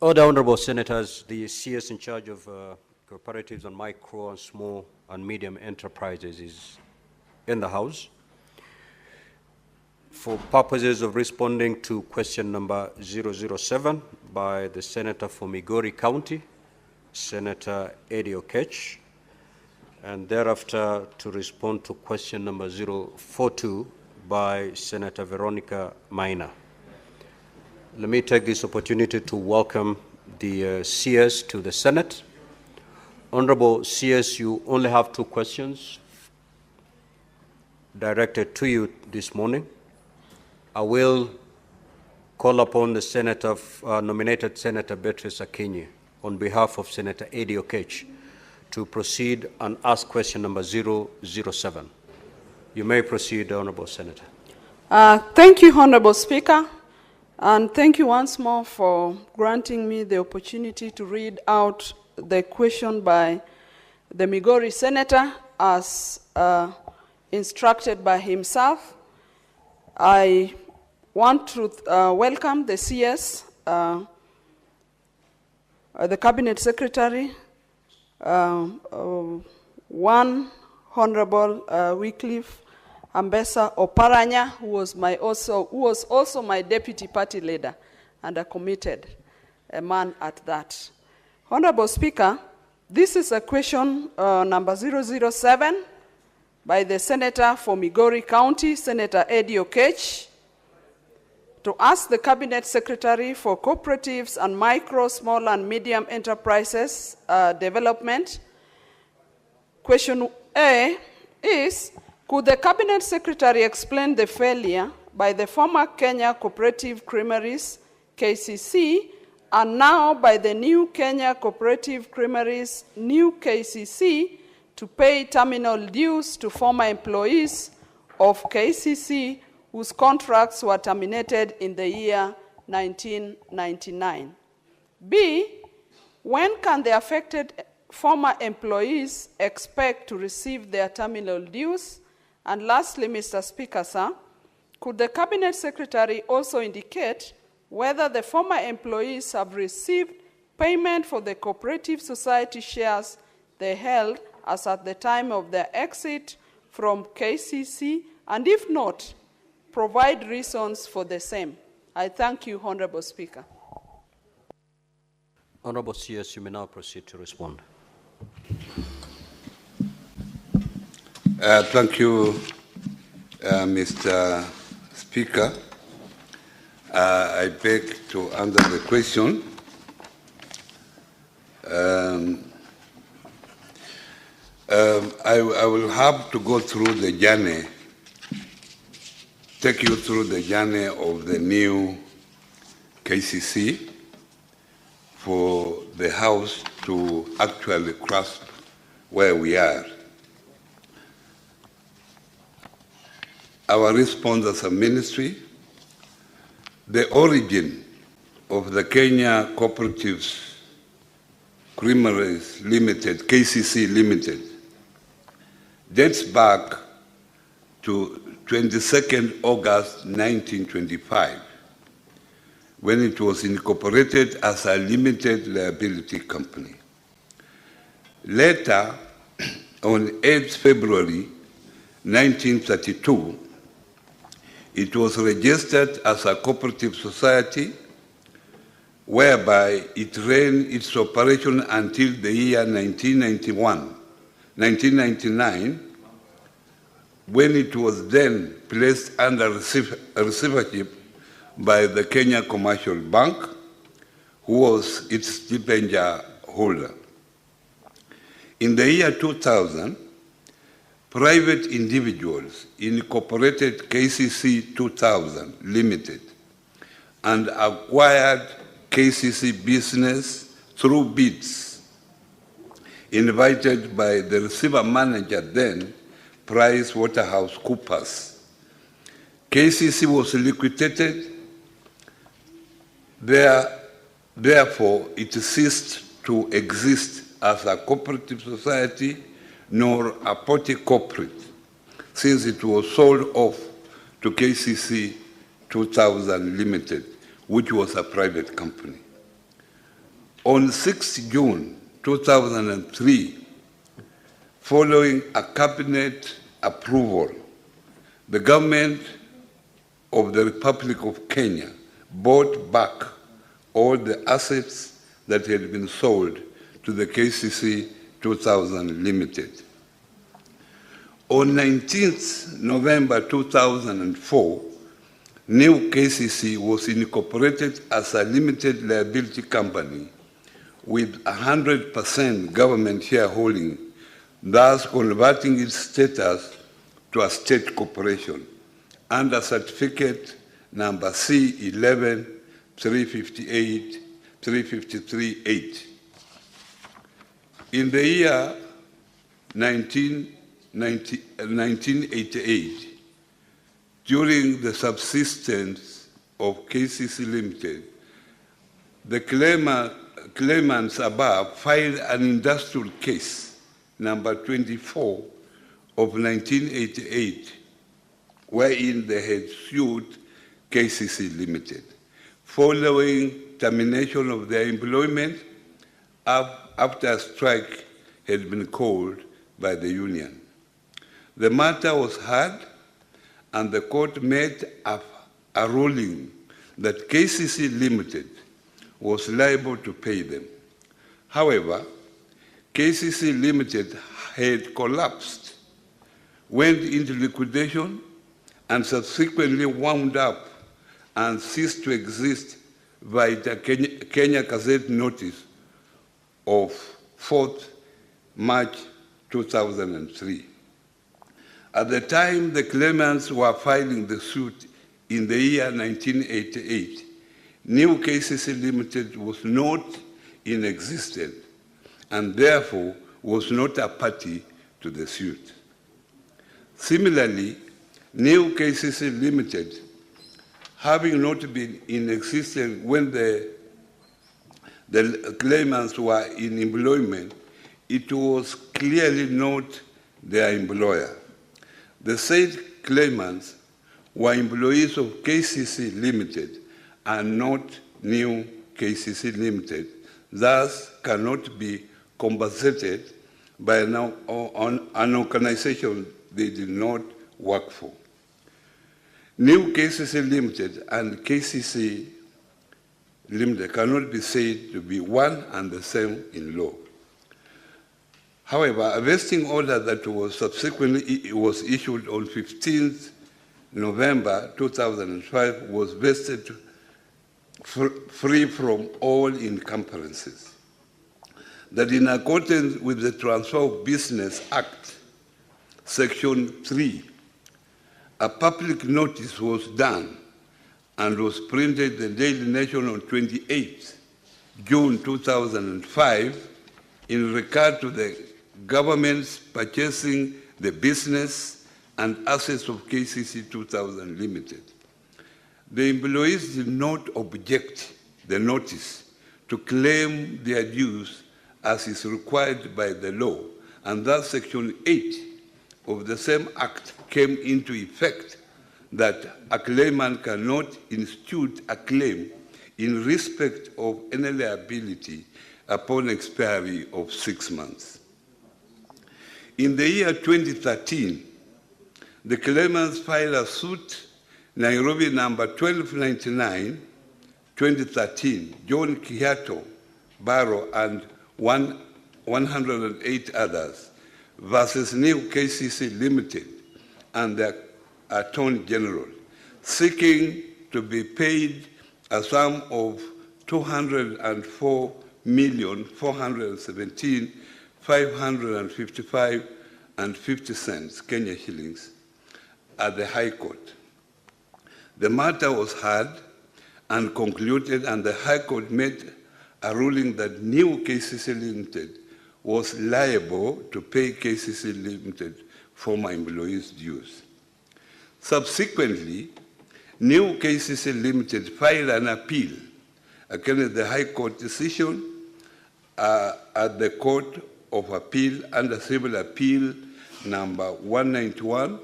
All the honorable senators, the CS in charge of cooperatives and micro and small and medium enterprises is in the House. For purposes of responding to question number 007 by the Senator for Migori County, Senator Eddie Okech, and thereafter to respond to question number 042 by Senator Veronica Maina. Let me take this opportunity to welcome the CS to the Senate. Honorable CS, you only have 2 questions directed to you this morning. I will call upon the Senator, nominated Senator Beatrice Akinyi on behalf of Senator Eddie Okech to proceed and ask question number 007. You may proceed, Honorable Senator. Thank you, Honorable Speaker, and thank you once more for granting me the opportunity to read out the question by the Migori Senator as instructed by himself. I want to welcome the CS, the Cabinet Secretary, one Honorable Wycliffe Ambassador Oparanya, who was also my deputy party leader and a committed man at that. Honorable Speaker, this is a question number 007 by the Senator for Migori County, Senator Eddie Okech, to ask the Cabinet Secretary for Cooperatives and Micro, Small and Medium Enterprises Development. Question A is, could the Cabinet Secretary explain the failure by the former Kenya Cooperative Creameries, KCC, and now by the new Kenya Cooperative Creameries, new KCC, to pay terminal dues to former employees of KCC whose contracts were terminated in the year 1999? B, when can the affected former employees expect to receive their terminal dues? And lastly, Mr. Speaker, sir, could the Cabinet Secretary also indicate whether the former employees have received payment for the cooperative society shares they held as at the time of their exit from KCC, and if not, provide reasons for the same? I thank you, Honorable Speaker. Honorable CS, you may now proceed to respond. Thank you, Mr. Speaker. I beg to answer the question. I will have to go through the journey, take you through the journey of the new KCC for the House to actually grasp where we are. Our response as a ministry, the origin of the Kenya Cooperatives Creameries Limited, KCC Limited, dates back to 22nd August 1925, when it was incorporated as a limited liability company. Later, on 8th February 1932, it was registered as a cooperative society, whereby it ran its operation until the year 1999, when it was then placed under receivership by the Kenya Commercial Bank, who was its debenture holder. In the year 2000, private individuals incorporated KCC 2000 Limited and acquired KCC business through bids invited by the receiver manager then, PricewaterhouseCoopers. KCC was liquidated. Therefore, it ceased to exist as a cooperative society nor a party corporate, since it was sold off to KCC 2000 Limited, which was a private company. On 6 June 2003, following a cabinet approval, the government of the Republic of Kenya bought back all the assets that had been sold to the KCC 2000 Limited. On 19th November 2004, new KCC was incorporated as a limited liability company with 100% government shareholding, thus converting its status to a state corporation under certificate number C11-358-353-8. In the year 1988, during the subsistence of KCC Limited, the claimants above filed an industrial case, number 24 of 1988, wherein they had sued KCC Limited, following termination of their employment after a strike had been called by the union. The matter was heard, and the court made a ruling that KCC Limited was liable to pay them. However, KCC Limited had collapsed, went into liquidation, and subsequently wound up and ceased to exist by the Kenya Gazette notice of 4th March 2003. At the time the claimants were filing the suit in the year 1988, new KCC Limited was not in existence and therefore was not a party to the suit. Similarly, new KCC Limited, having not been in existence when the claimants were in employment, it was clearly not their employer. The said claimants were employees of KCC Limited and not new KCC Limited, thus cannot be compensated by an organization they did not work for. New KCC Limited and KCC Limited cannot be said to be one and the same in law. However, a vesting order that was subsequently issued on 15th November 2005 was vested free from all encumbrances. That in accordance with the Transfer of Business Act, Section 3, a public notice was done and was printed in the Daily Nation on 28 June 2005 in regard to the government's purchasing the business and assets of KCC 2000 Limited. The employees did not object the notice to claim their dues as is required by the law, and thus Section 8 of the same Act came into effect that a claimant cannot institute a claim in respect of any liability upon expiry of 6 months. In the year 2013, the claimants filed a suit, Nairobi number 1299, 2013, John Kiato, Barrow, and 108 others, versus New KCC Limited and the Attorney General, seeking to be paid a sum of 204,417,555.50 Kenya shillings at the High Court. The matter was heard and concluded, and the High Court made a ruling that New KCC Limited was liable to pay KCC Limited former employees' dues. Subsequently, New KCC Limited filed an appeal against the High Court decision at the Court of Appeal under Civil Appeal number 191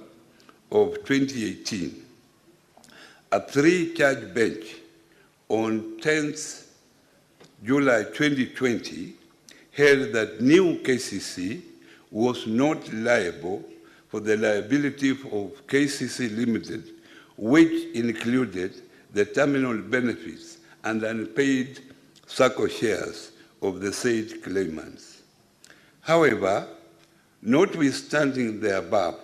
of 2018. A 3-judge bench on 10th July 2020, held that new KCC was not liable for the liability of KCC Limited, which included the terminal benefits and unpaid SACCO shares of the said claimants. However, notwithstanding the above,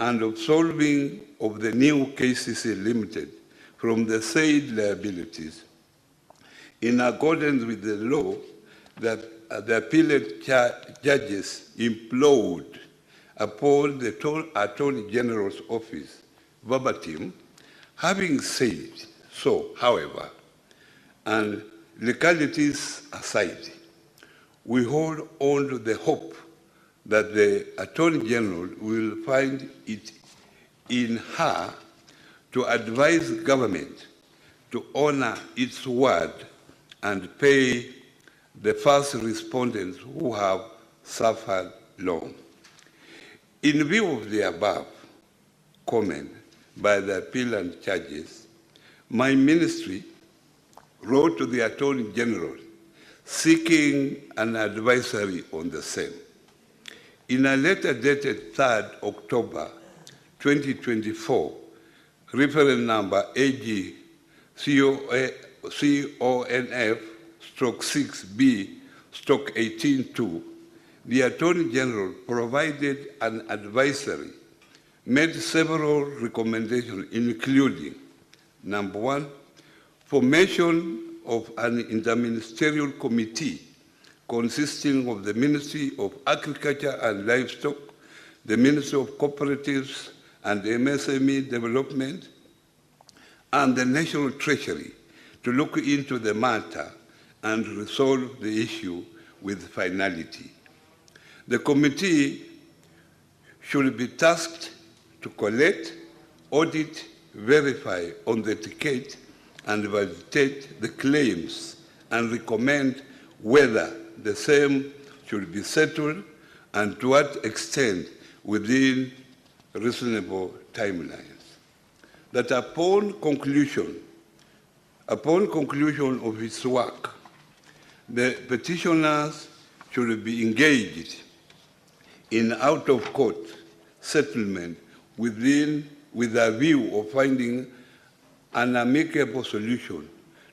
and absolving of the new KCC Limited from the said liabilities, in accordance with the law, the appellate judges implored upon the Attorney General's office verbatim, having said so, however, and legalities aside, we hold on to the hope that the Attorney General will find it in her to advise government to honor its word and pay the first respondents who have suffered long. In view of the above comment by the appellant judges, my ministry wrote to the Attorney General seeking an advisory on the same. In a letter dated 3rd October 2024, reference number AG CONF/6B/18-2, the Attorney General provided an advisory, made several recommendations, including, number one, formation of an interministerial committee consisting of the Ministry of Agriculture and Livestock, the Ministry of Cooperatives and MSME Development, and the National Treasury to look into the matter and resolve the issue with finality. The committee should be tasked to collect, audit, verify, authenticate, and validate the claims and recommend whether the same should be settled and to what extent within reasonable timelines. That upon conclusion of its work, the petitioners should be engaged in out-of-court settlement with a view of finding an amicable solution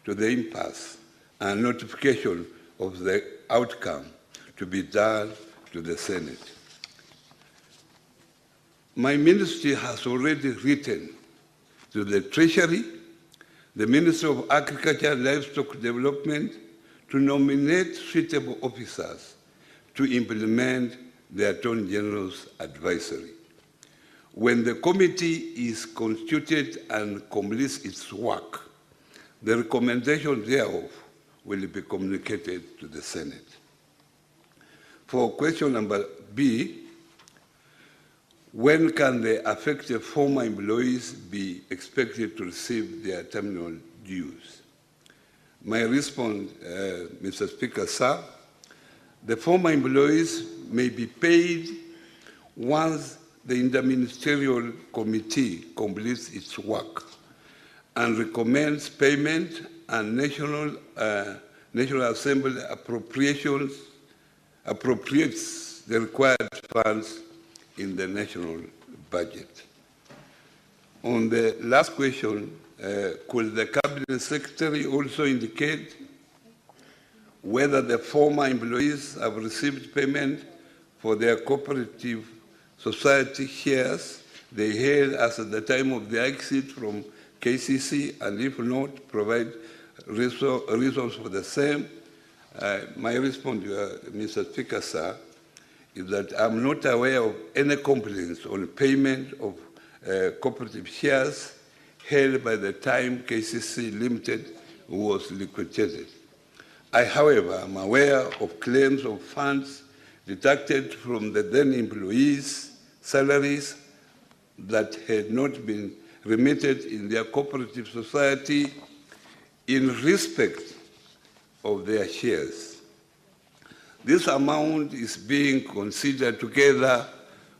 to the impasse and notification of the outcome to be done to the Senate. My ministry has already written to the Treasury, the Ministry of Agriculture and Livestock Development, to nominate suitable officers to implement the Attorney General's advisory. When the committee is constituted and completes its work, the recommendations thereof will be communicated to the Senate. For question number B, when can the affected former employees be expected to receive their terminal dues? My response, Mr. Speaker, sir, the former employees may be paid once the interministerial committee completes its work and recommends payment and National Assembly appropriates the required funds in the national budget. On the last question, could the Cabinet Secretary also indicate whether the former employees have received payment for their cooperative society shares they held as at the time of the exit from KCC, and if not, provide reasons for the same? My response, Mr. Speaker, sir, is that I'm not aware of any complaints on payment of cooperative shares held by the time KCC Limited was liquidated. I, however, am aware of claims of funds deducted from the then employees' salaries that had not been remitted in their cooperative society in respect of their shares. This amount is being considered together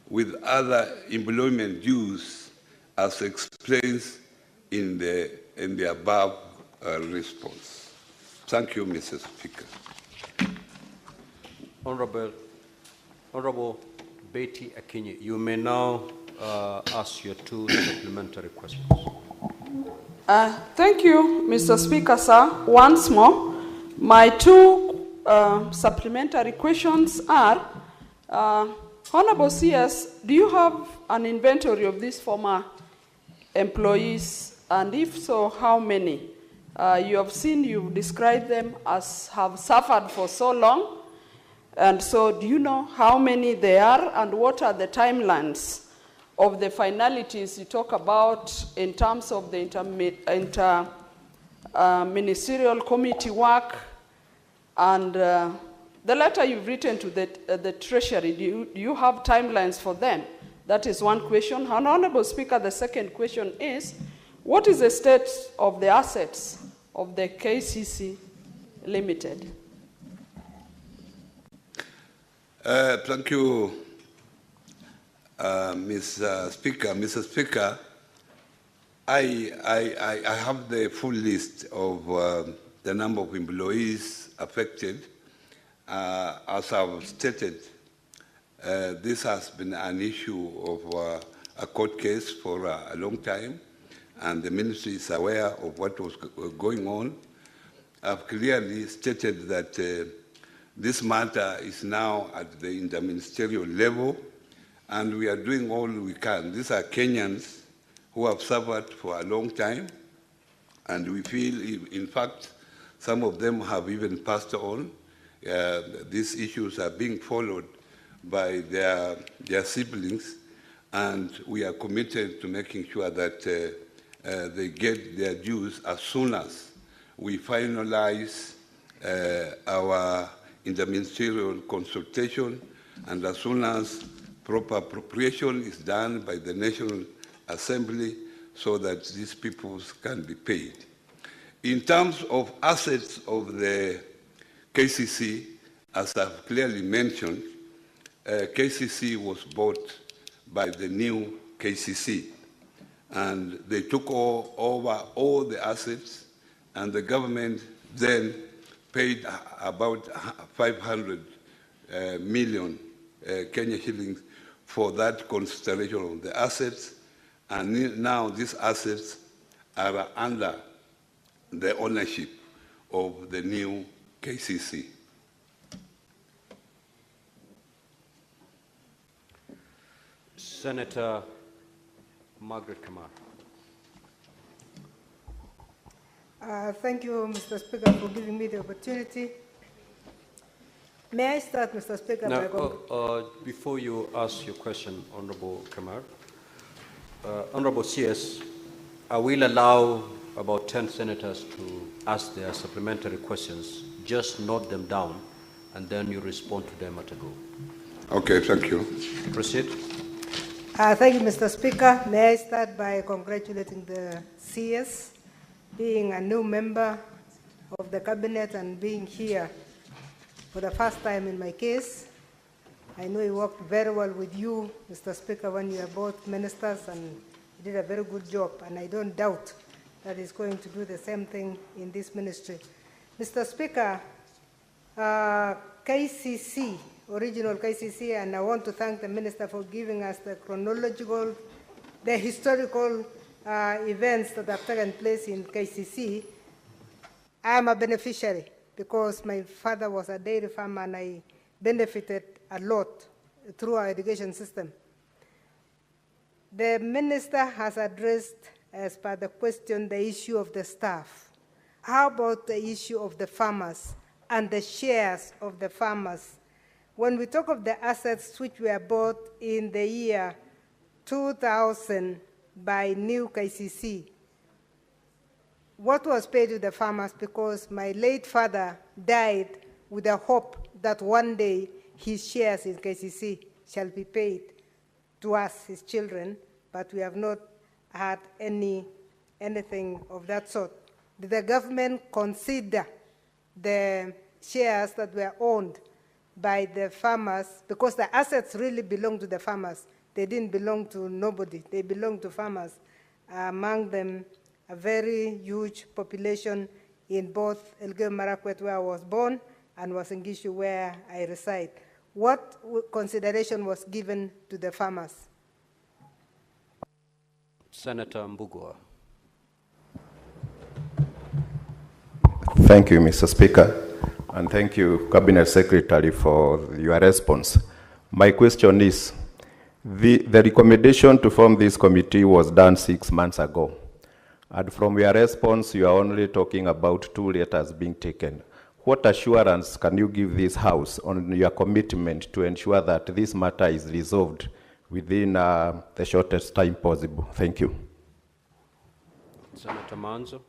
with other employment dues as explained in the above response. Thank you, Mr. Speaker. Honorable Betty Akinyi, you may now ask your 2 supplementary questions. Thank you, Mr. Speaker, sir. Once more, my 2 supplementary questions are, Honorable CS, do you have an inventory of these former employees? And if so, how many? You have seen, you've described them as have suffered for so long. And so do you know how many they are and what are the timelines of the finalities you talk about in terms of the ministerial committee work and the letter you've written to the Treasury? Do you have timelines for them? That is one question. And Honorable Speaker, the second question is, what is the state of the assets of the KCC Limited? Thank you, Mr. Speaker. Mr. Speaker, I have the full list of the number of employees affected. As I've stated, this has been an issue of a court case for a long time, and the ministry is aware of what was going on. I've clearly stated that this matter is now at the interministerial level, and we are doing all we can. These are Kenyans who have suffered for a long time, and we feel, in fact, some of them have even passed on. These issues are being followed by their siblings, and we are committed to making sure that they get their dues as soon as we finalize our interministerial consultation, and as soon as proper appropriation is done by the National Assembly so that these people can be paid. In terms of assets of the KCC, as I've clearly mentioned, KCC was bought by the new KCC, and they took over all the assets, and the government then paid about 500 million Kenya shillings for that consideration of the assets, and now these assets are under the ownership of the new KCC. Senator Margaret Kamar. Thank you, Mr. Speaker, for giving me the opportunity. May I start, Mr. Speaker? Now, before you ask your question, Honorable Kamar, Honorable CS, I will allow about 10 senators to ask their supplementary questions. Just note them down, and then you respond to them at a go. Okay, thank you. Proceed. Thank you, Mr. Speaker. May I start by congratulating the CS, being a new member of the cabinet and being here for the first time in my case. I know he worked very well with you, Mr. Speaker, when you are both ministers, and he did a very good job, and I don't doubt that he's going to do the same thing in this ministry. Mr. Speaker, KCC, original KCC, and I want to thank the minister for giving us the chronological, the historical events that have taken place in KCC. I am a beneficiary because my father was a dairy farmer and I benefited a lot through our education system. The minister has addressed, as per the question, the issue of the staff. How about the issue of the farmers and the shares of the farmers? When we talk of the assets which were bought in the year 2000 by new KCC, what was paid to the farmers? Because my late father died with the hope that one day his shares in KCC shall be paid to us, his children, but we have not had anything of that sort. Did the government consider the shares that were owned by the farmers, because the assets really belong to the farmers? They didn't belong to nobody. They belong to farmers. Among them, a very huge population in both Elgeyo Marakwet, where I was born, and Uasin where I reside. What consideration was given to the farmers? Senator Mbugua. Thank you, Mr. Speaker, and thank you, Cabinet Secretary, for your response. My question is, the recommendation to form this committee was done 6 months ago, and from your response, you are only talking about 2 letters being taken. What assurance can you give this House on your commitment to ensure that this matter is resolved within the shortest time possible? Thank you. Senator Manzo.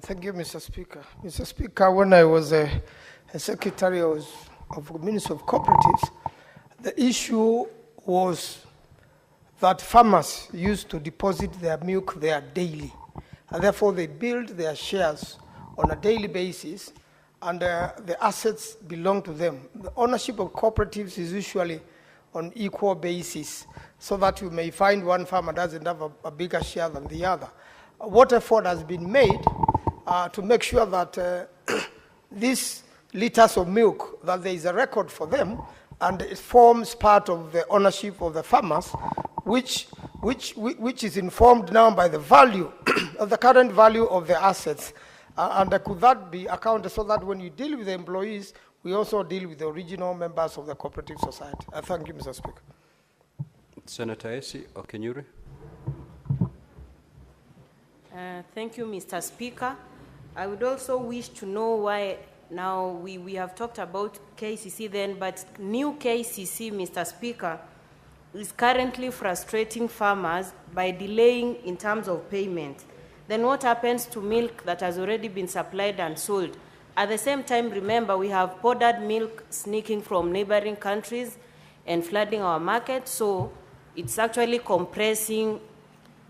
Thank you, Mr. Speaker. Mr. Speaker, when I was a Secretary of the Ministry of Cooperatives, the issue was that farmers used to deposit their milk there daily, and therefore they build their shares on a daily basis, and the assets belong to them. The ownership of cooperatives is usually on equal basis, so that you may find one farmer doesn't have a bigger share than the other. What effort has been made to make sure that these liters of milk, that there is a record for them, and it forms part of the ownership of the farmers, which is informed now by the value of the current value of the assets. And could that be accounted so that when you deal with the employees, we also deal with the original members of the cooperative society? Thank you, Mr. Speaker. Senator Esi Okenyuri. Thank you, Mr. Speaker. I would also wish to know why now we have talked about KCC then, but new KCC, Mr. Speaker, is currently frustrating farmers by delaying in terms of payment. Then what happens to milk that has already been supplied and sold? At the same time, remember, we have powdered milk sneaking from neighboring countries and flooding our market, so it's actually compressing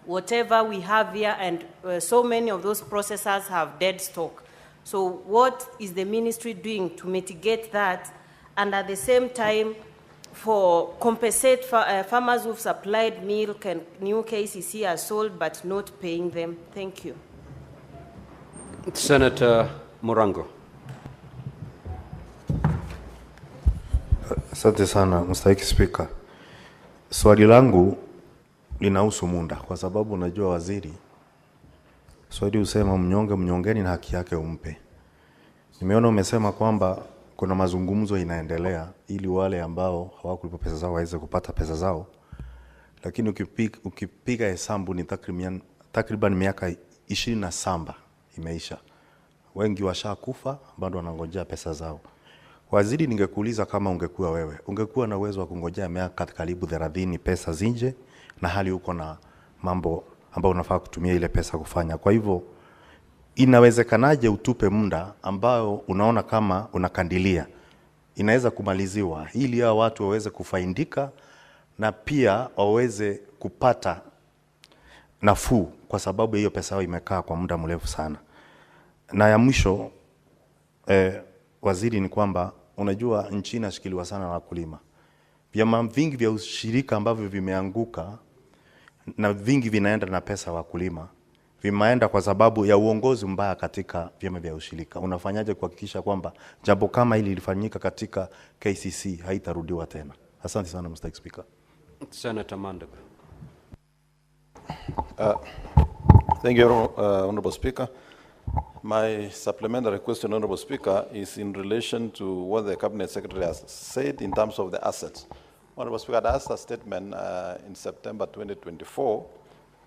whatever we have here, and so many of those processors have dead stock. So what is the ministry doing to mitigate that, and at the same time for compensate farmers who've supplied milk and new KCC are sold but not paying them? Thank you. Senator Morango. Asante sana, Mstahiki Speaker. Swali langu linahusu Munda, kwa sababu unajua waziri, Swahili husema mnyonge mnyongeni na haki yake umpe. Nimeona umesema kwamba kuna mazungumzo inaendelea ili wale ambao hawakulipa pesa zao waweze kupata pesa zao. Lakini ukipiga hesabu ni takriban miaka 27 imeisha. Wengi washakufa, bado wanangojea pesa zao. Waziri, ningekuuliza kama ungekuwa wewe, ungekuwa na uwezo wa kungojea miaka karibu 30 pesa zinje, na hali uko na mambo ambao unafaa kutumia ile pesa kufanya. Kwa hivyo inawezekanaje utupe muda ambao unaona kama unakandilia inaweza kumaliziwa ili hao watu waweze kufaidika na pia waweze kupata nafuu, kwa sababu hiyo pesa yao imekaa kwa muda mrefu sana. Na ya mwisho waziri, ni kwamba unajua nchi inashikiliwa sana na wakulima. Vyama vingi vya ushirika ambavyo vimeanguka na vingi vinaenda na pesa wakulima, vimeenda kwa sababu ya uongozi mbaya katika vyama vya ushirika. Unafanyaje kuhakikisha kwamba jambo kama hili lilifanyika katika KCC haitarudiwa tena? Asante sana, Mr. Speaker. Senator Mandago. Thank you, Honorable Speaker. My supplementary question, Honorable Speaker, is in relation to what the Cabinet Secretary has said in terms of the assets. Honorable Speaker, I asked a statement in September 2024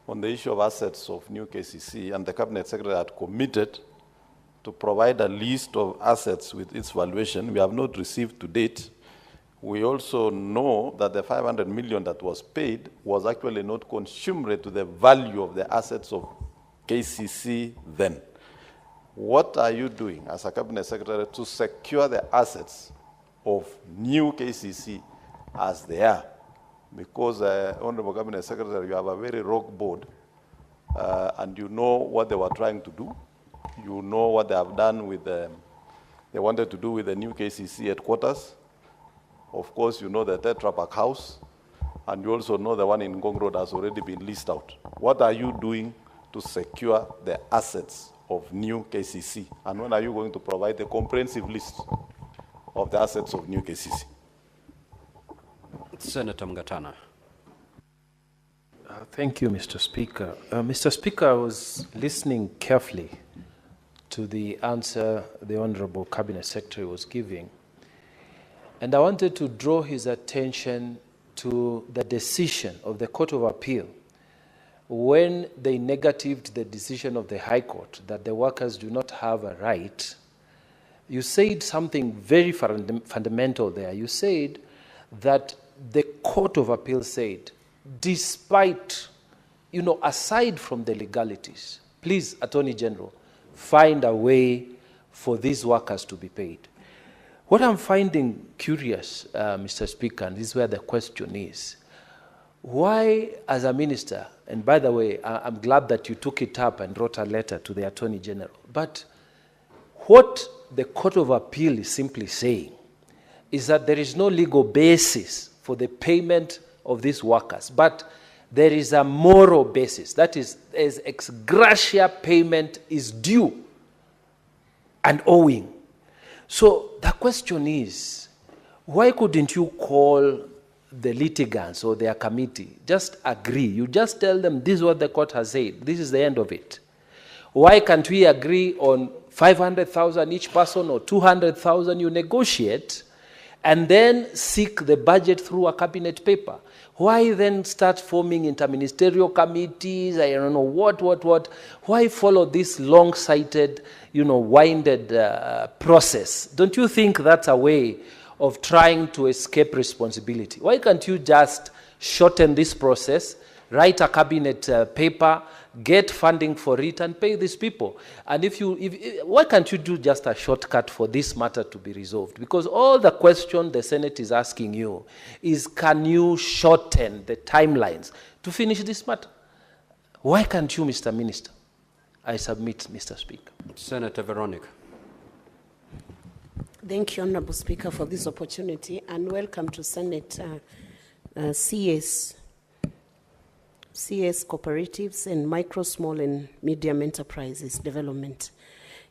on the issue of assets of new KCC, and the Cabinet Secretary had committed to provide a list of assets with its valuation. We have not received to date. We also know that the 500 million that was paid was actually not commensurate to the value of the assets of KCC then. What are you doing as a Cabinet Secretary to secure the assets of new KCC as they are? Because, Honorable Cabinet Secretary, you have a very rogue board, and you know what they were trying to do. You know what they have done with they wanted to do with the new KCC headquarters. Of course, you know the Tetra Pak house, and you also know the one in Ngong Road has already been leased out. What are you doing to secure the assets of new KCC? And when are you going to provide a comprehensive list of the assets of new KCC? Senator Mgatana. Thank you, Mr. Speaker. Mr. Speaker, I was listening carefully to the answer the Honorable Cabinet Secretary was giving, and I wanted to draw his attention to the decision of the Court of Appeal when they negatived the decision of the High Court that the workers do not have a right. You said something very fundamental there. You said that the Court of Appeal said, despite, aside from the legalities, please, Attorney General, find a way for these workers to be paid. What I'm finding curious, Mr. Speaker, and this is where the question is, why, as a minister, and by the way, I'm glad that you took it up and wrote a letter to the Attorney General, but what the Court of Appeal is simply saying is that there is no legal basis for the payment of these workers, but there is a moral basis. That is, as ex gratia payment is due and owing. So the question is, why couldn't you call the litigants or their committee, just agree? You just tell them this is what the court has said, this is the end of it. Why can't we agree on 500,000 each person or 200,000? You negotiate and then seek the budget through a cabinet paper. Why then start forming interministerial committees? I don't know what. Why follow this long-sighted, winded process? Don't you think that's a way of trying to escape responsibility? Why can't you just shorten this process, write a cabinet paper, get funding for it, and pay these people? And why can't you do just a shortcut for this matter to be resolved? Because all the question the Senate is asking you is, can you shorten the timelines to finish this matter? Why can't you, Mr. Minister? I submit, Mr. Speaker. Senator Veronica. Thank you, Honorable Speaker, for this opportunity, and welcome to Senate CS Cooperatives and Micro, Small and Medium Enterprises Development.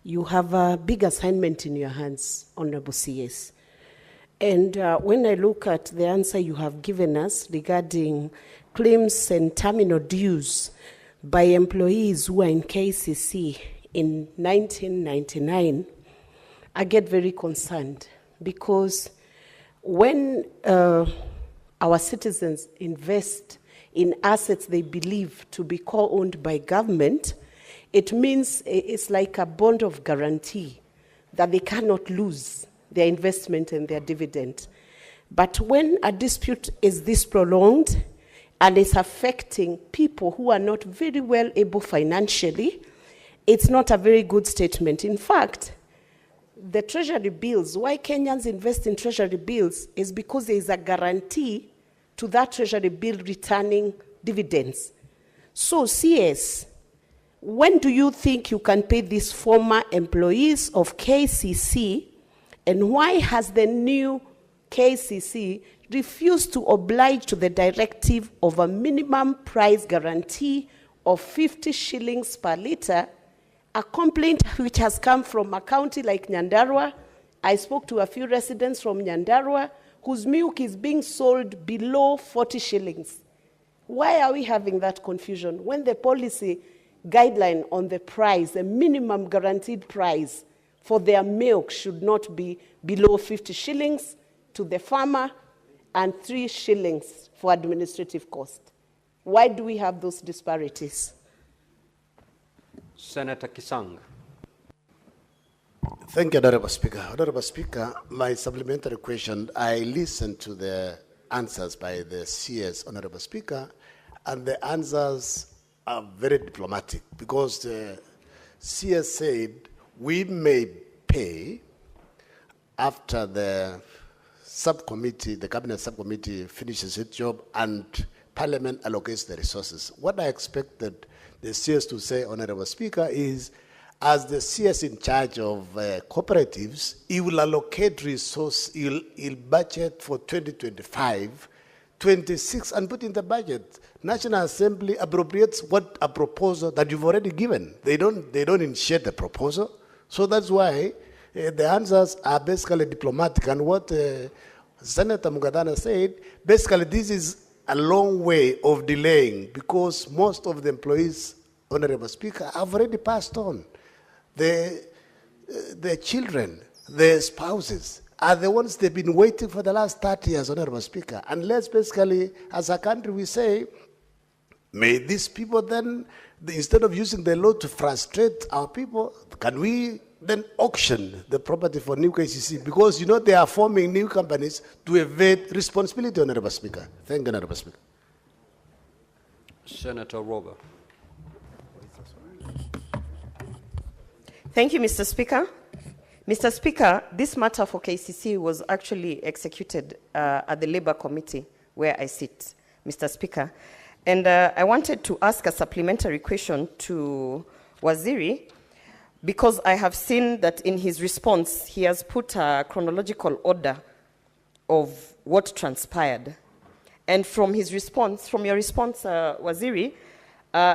You have a big assignment in your hands, Honorable CS. And when I look at the answer you have given us regarding claims and terminal dues by employees who are in KCC in 1999, I get very concerned, because when our citizens invest in assets they believe to be co-owned by government, it means it's like a bond of guarantee that they cannot lose their investment and their dividend. But when a dispute is this prolonged and it's affecting people who are not very well able financially, it's not a very good statement. In fact, the treasury bills, why Kenyans invest in treasury bills is because there is a guarantee to that treasury bill returning dividends. So CS, when do you think you can pay these former employees of KCC, and why has the new KCC refused to oblige to the directive of a minimum price guarantee of 50 shillings per litre, a complaint which has come from a county like Nyandarua? I spoke to a few residents from Nyandarua whose milk is being sold below 40 shillings. Why are we having that confusion when the policy guideline on the price, the minimum guaranteed price for their milk, should not be below 50 shillings to the farmer and 3 shillings for administrative cost? Why do we have those disparities? Senator Kisang. Thank you, Honorable Speaker. Honorable Speaker, my supplementary question, I listened to the answers by the CS, Honorable Speaker, and the answers are very diplomatic, because the CS said we may pay after the subcommittee, the cabinet subcommittee finishes its job and Parliament allocates the resources. What I expected the CS to say, Honorable Speaker, is as the CS in charge of cooperatives, he will allocate resources, he'll budget for 2025 26 and put in the budget. National Assembly appropriates what a proposal that you've already given. They don't initiate the proposal. So that's why the answers are basically diplomatic. And what Senator Mugadana said, basically this is a long way of delaying because most of the employees, Honorable Speaker, have already passed on. Their children, their spouses, are the ones they've been waiting for the last 30 years, Honorable Speaker. And let's basically, as a country, we say, may these people then, instead of using the law to frustrate our people, can we then auction the property for new KCC? Because, you know, they are forming new companies to evade responsibility, Honorable Speaker. Thank you, Honorable Speaker. Senator Rober. Thank you, Mr. Speaker. Mr. Speaker, this matter for KCC was actually executed at the Labour Committee where I sit, Mr. Speaker. And I wanted to ask a supplementary question to Waziri because I have seen that in his response, he has put a chronological order of what transpired. And from his response, from your response, Waziri,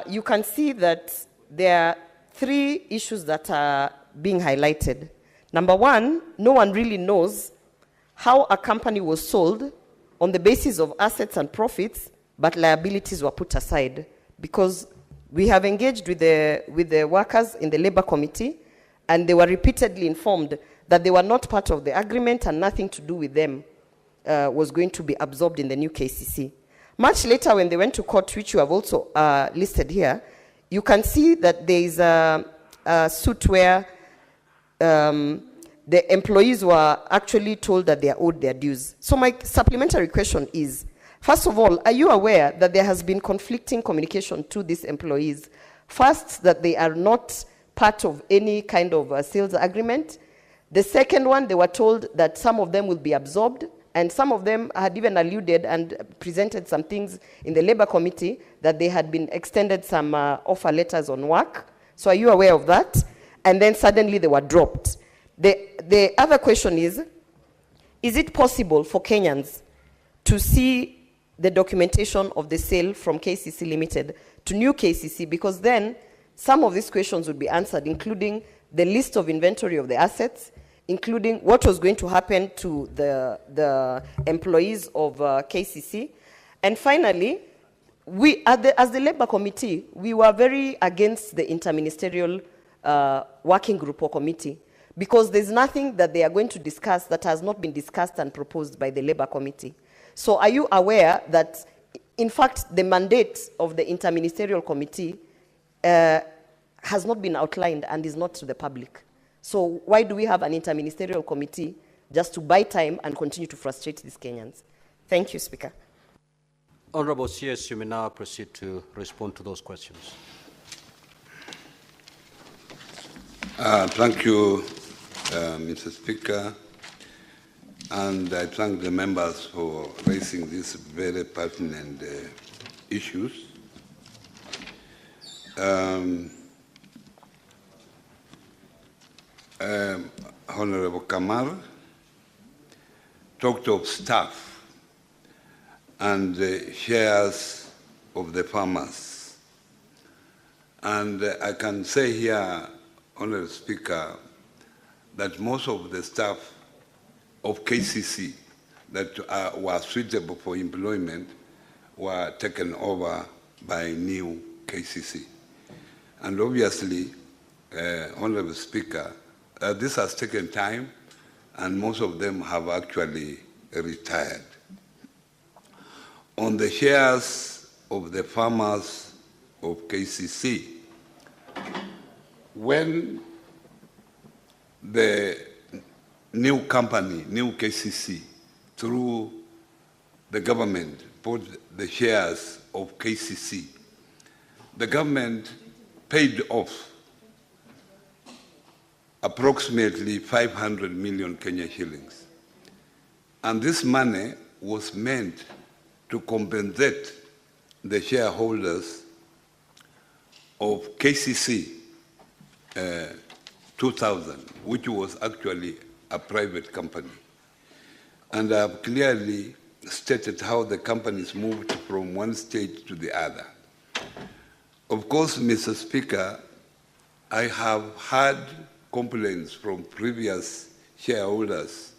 you can see that there are 3 issues that are being highlighted. Number 1, no one really knows how a company was sold on the basis of assets and profits, but liabilities were put aside. Because we have engaged with the workers in the Labour Committee, and they were repeatedly informed that they were not part of the agreement and nothing to do with them was going to be absorbed in the new KCC. Much later, when they went to court, which you have also listed here, you can see that there is a suit where the employees were actually told that they are owed their dues. So my supplementary question is, first of all, are you aware that there has been conflicting communication to these employees? First, that they are not part of any kind of sales agreement. The second one, they were told that some of them will be absorbed, and some of them had even alluded and presented some things in the Labour Committee that they had been extended some offer letters on work. So are you aware of that? And then suddenly they were dropped. The other question is it possible for Kenyans to see the documentation of the sale from KCC Limited to new KCC? Because then some of these questions would be answered, including the list of inventory of the assets, including what was going to happen to the employees of KCC. And finally, we, as the Labour Committee, we were very against the interministerial working group or committee, because there's nothing that they are going to discuss that has not been discussed and proposed by the Labour Committee. So are you aware that, in fact, the mandate of the interministerial committee has not been outlined and is not to the public? So why do we have an interministerial committee just to buy time and continue to frustrate these Kenyans? Thank you, Speaker. Honorable CS, you may now proceed to respond to those questions. Thank you, Mr. Speaker, and I thank the members for raising these very pertinent issues. Honorable Kamar talked of staff and the shares of the farmers. And I can say here, Honorable Speaker, that most of the staff of KCC that were suitable for employment were taken over by new KCC. And obviously, Honorable Speaker, this has taken time, and most of them have actually retired. On the shares of the farmers of KCC, when the new company, new KCC, through the government, bought the shares of KCC, the government paid off approximately 500 million Kenya shillings. And this money was meant to compensate the shareholders of KCC 2000, which was actually a private company. And I have clearly stated how the companies moved from one stage to the other. Of course, Mr. Speaker, I have had complaints from previous shareholders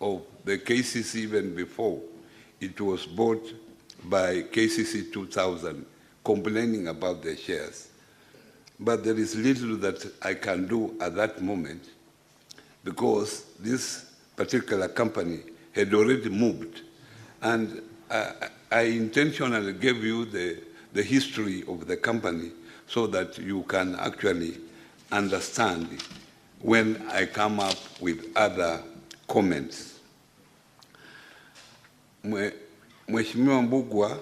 of the KCC even before it was bought by KCC 2000, complaining about their shares. But there is little that I can do at that moment because this particular company had already moved. And I intentionally gave you the history of the company so that you can actually understand when I come up with other comments. Mheshimiwa Mbugwa,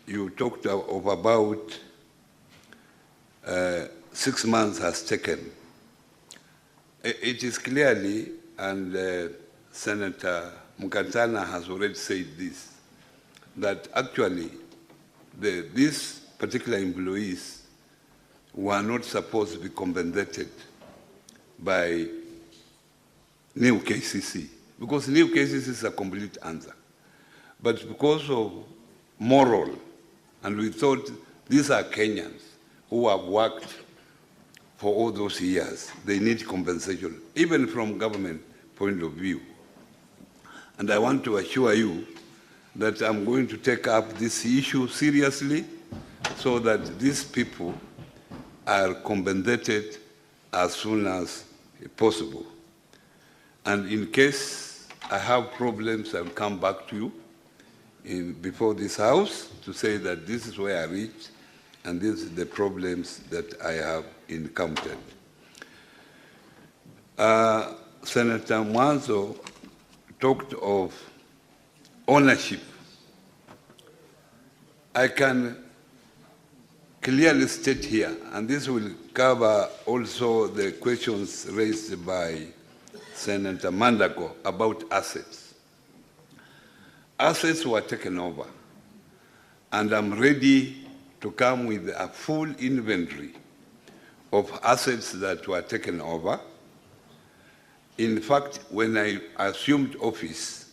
you talked of about 6 months has taken. It is clearly, and Senator Mkantana has already said this, that actually these particular employees were not supposed to be compensated by new KCC, because new KCC is a complete answer. But because of moral, and we thought these are Kenyans who have worked for all those years, they need compensation, even from government point of view. And I want to assure you that I'm going to take up this issue seriously so that these people are compensated as soon as possible. And in case I have problems, I'll come back to you before this House to say that this is where I reached and these are the problems that I have encountered. Senator Mwanzo talked of ownership. I can clearly state here, and this will cover also the questions raised by Senator Mandako about assets. Assets were taken over, and I'm ready to come with a full inventory of assets that were taken over. In fact, when I assumed office,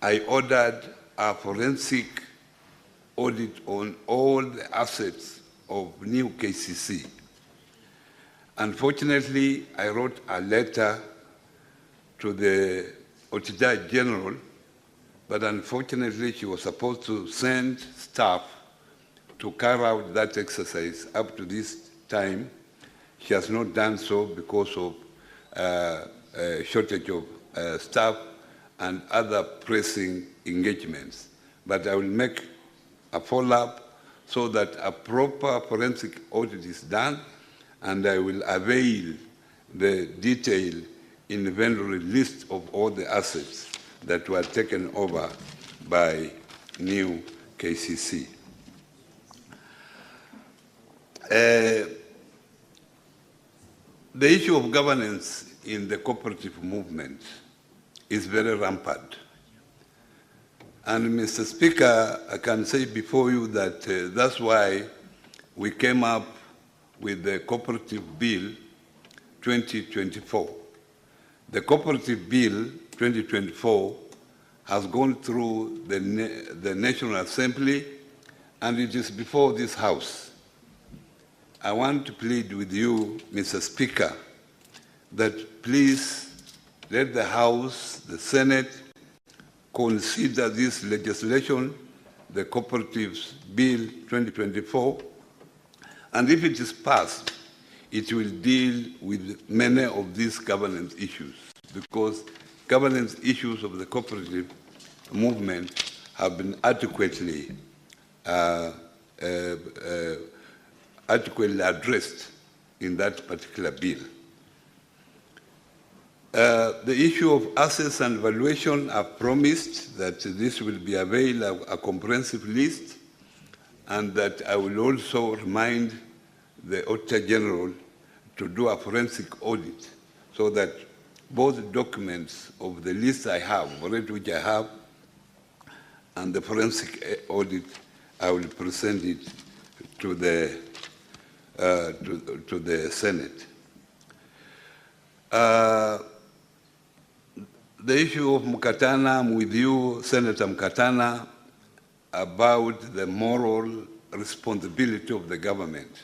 I ordered a forensic audit on all the assets of new KCC. Unfortunately, I wrote a letter to the Auditor General, but unfortunately she was supposed to send staff to carry out that exercise. Up to this time, she has not done so because of shortage of staff and other pressing engagements. But I will make a follow-up so that a proper forensic audit is done, and I will avail the detailed inventory list of all the assets that were taken over by new KCC. The issue of governance in the cooperative movement is very rampant. And Mr. Speaker, I can say before you that that's why we came up with the Cooperative Bill 2024. The Cooperative Bill 2024 has gone through the National Assembly, and it is before this House. I want to plead with you, Mr. Speaker, that please let the House, the Senate, consider this legislation, the Cooperatives Bill 2024, and if it is passed, it will deal with many of these governance issues, because governance issues of the cooperative movement have been adequately addressed in that particular bill. The issue of assets and valuation, I've promised that this will be available, a comprehensive list, and that I will also remind the Auditor General to do a forensic audit so that both documents of the list I have, already which I have, and the forensic audit, I will present it to the the issue of Mkatana, I'm with you, Senator Mkatana, about the moral responsibility of the government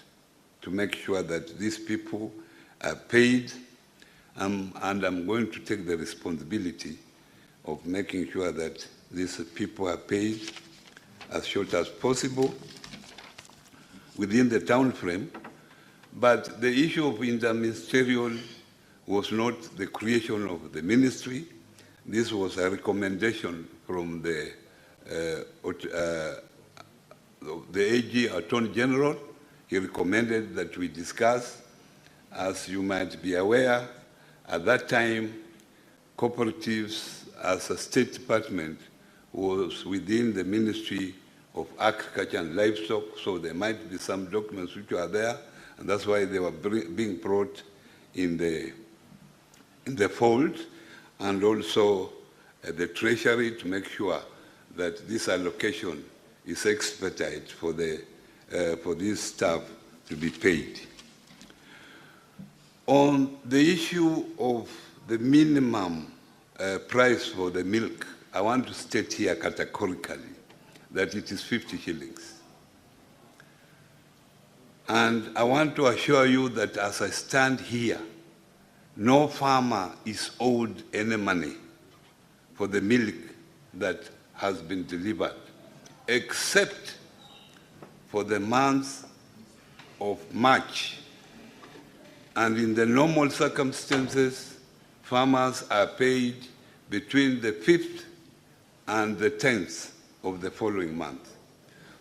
to make sure that these people are paid, and I'm going to take the responsibility of making sure that these people are paid as short as possible within the time frame. But the issue of interministerial was not the creation of the ministry. This was a recommendation from the AG, Attorney General. He recommended that we discuss. As you might be aware, at that time, cooperatives as a State Department was within the Ministry of Agriculture and Livestock, so there might be some documents which are there, and that's why they were being brought in the fold, and also the Treasury to make sure that this allocation is expedited for this staff to be paid. On the issue of the minimum price for the milk, I want to state here categorically that it is 50 shillings. And I want to assure you that as I stand here, no farmer is owed any money for the milk that has been delivered, except for the month of March. And in the normal circumstances, farmers are paid between the 5th and the 10th of the following month.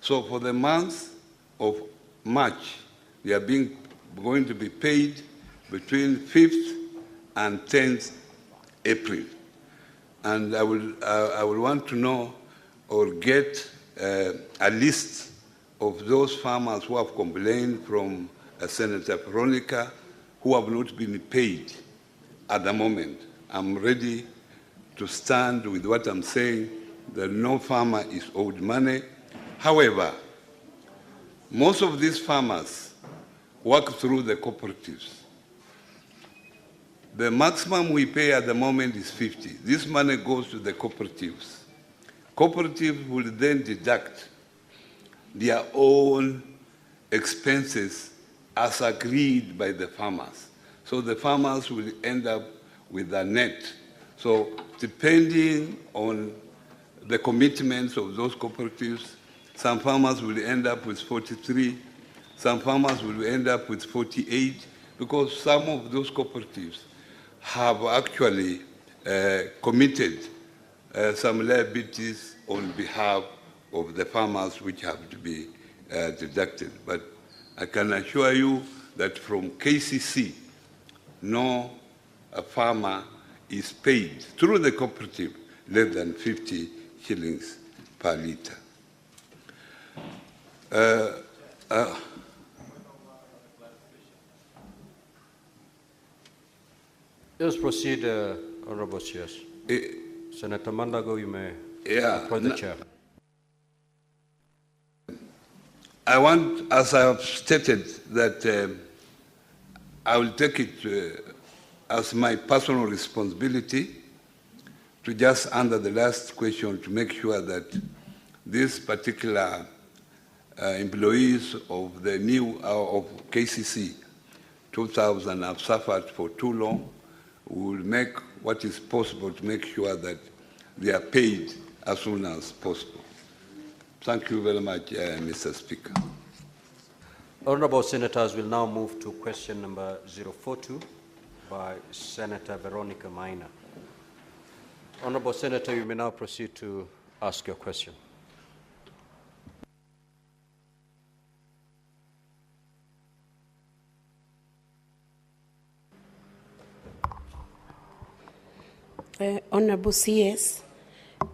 So for the month of March, they are going to be paid between 5th and 10th April. And I will want to know or get a list of those farmers who have complained from Senator Veronica who have not been paid at the moment. I'm ready to stand with what I'm saying, that no farmer is owed money. However, most of these farmers work through the cooperatives. The maximum we pay at the moment is 50. This money goes to the cooperatives. Cooperatives will then deduct their own expenses as agreed by the farmers. So the farmers will end up with a net. So depending on the commitments of those cooperatives, some farmers will end up with 43, some farmers will end up with 48, because some of those cooperatives have actually committed some liabilities on behalf of the farmers which have to be deducted. But I can assure you that from KCC, no farmer is paid through the cooperative less than 50 shillings per litre. Let's proceed, Honorable Chairs. Senator Mandago, you may appoint the chair. I want, as I have stated, that I will take it as my personal responsibility to just answer the last question to make sure that these particular employees of the new of KCC 2000 have suffered for too long. We will make what is possible to make sure that they are paid as soon as possible. Thank you very much, Mr. Speaker. Honorable Senators, will now move to question number 042 by Senator Veronica Maina. Honorable Senator, you may now proceed to ask your question. Honorable CS,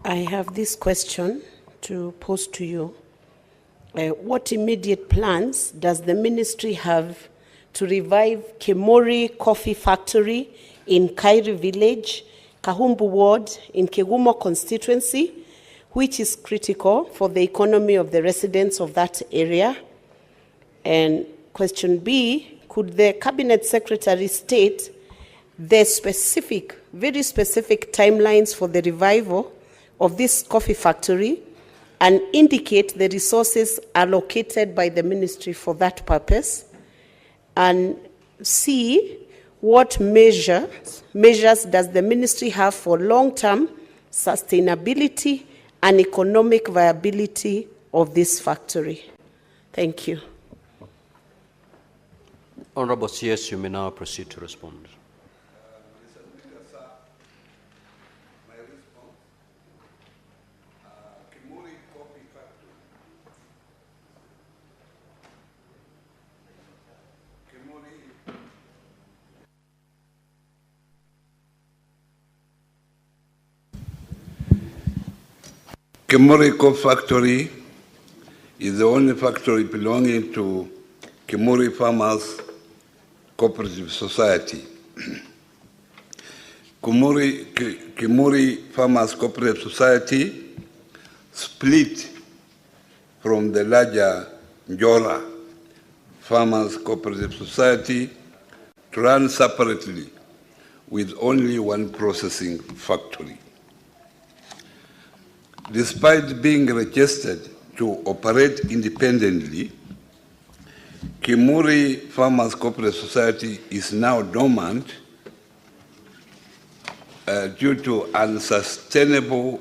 I have this question to pose to you. What immediate plans does the ministry have to revive Kimori Coffee Factory in Kairi Village, Kahumbu Ward, in Kegumo constituency, which is critical for the economy of the residents of that area? And question B, could the Cabinet Secretary state the specific, very specific timelines for the revival of this coffee factory and indicate the resources allocated by the ministry for that purpose, and C, what measures does the ministry have for long-term sustainability and economic viability of this factory? Thank you. Honorable CS, you may now proceed to respond. Kimori Coffee Factory is the only factory belonging to Kimori Farmers Cooperative Society. Kimori Farmers Cooperative Society split from the larger Njora Farmers Cooperative Society to run separately with only one processing factory. Despite being registered to operate independently, Kimori Farmers Cooperative Society is now dormant due to unsustainable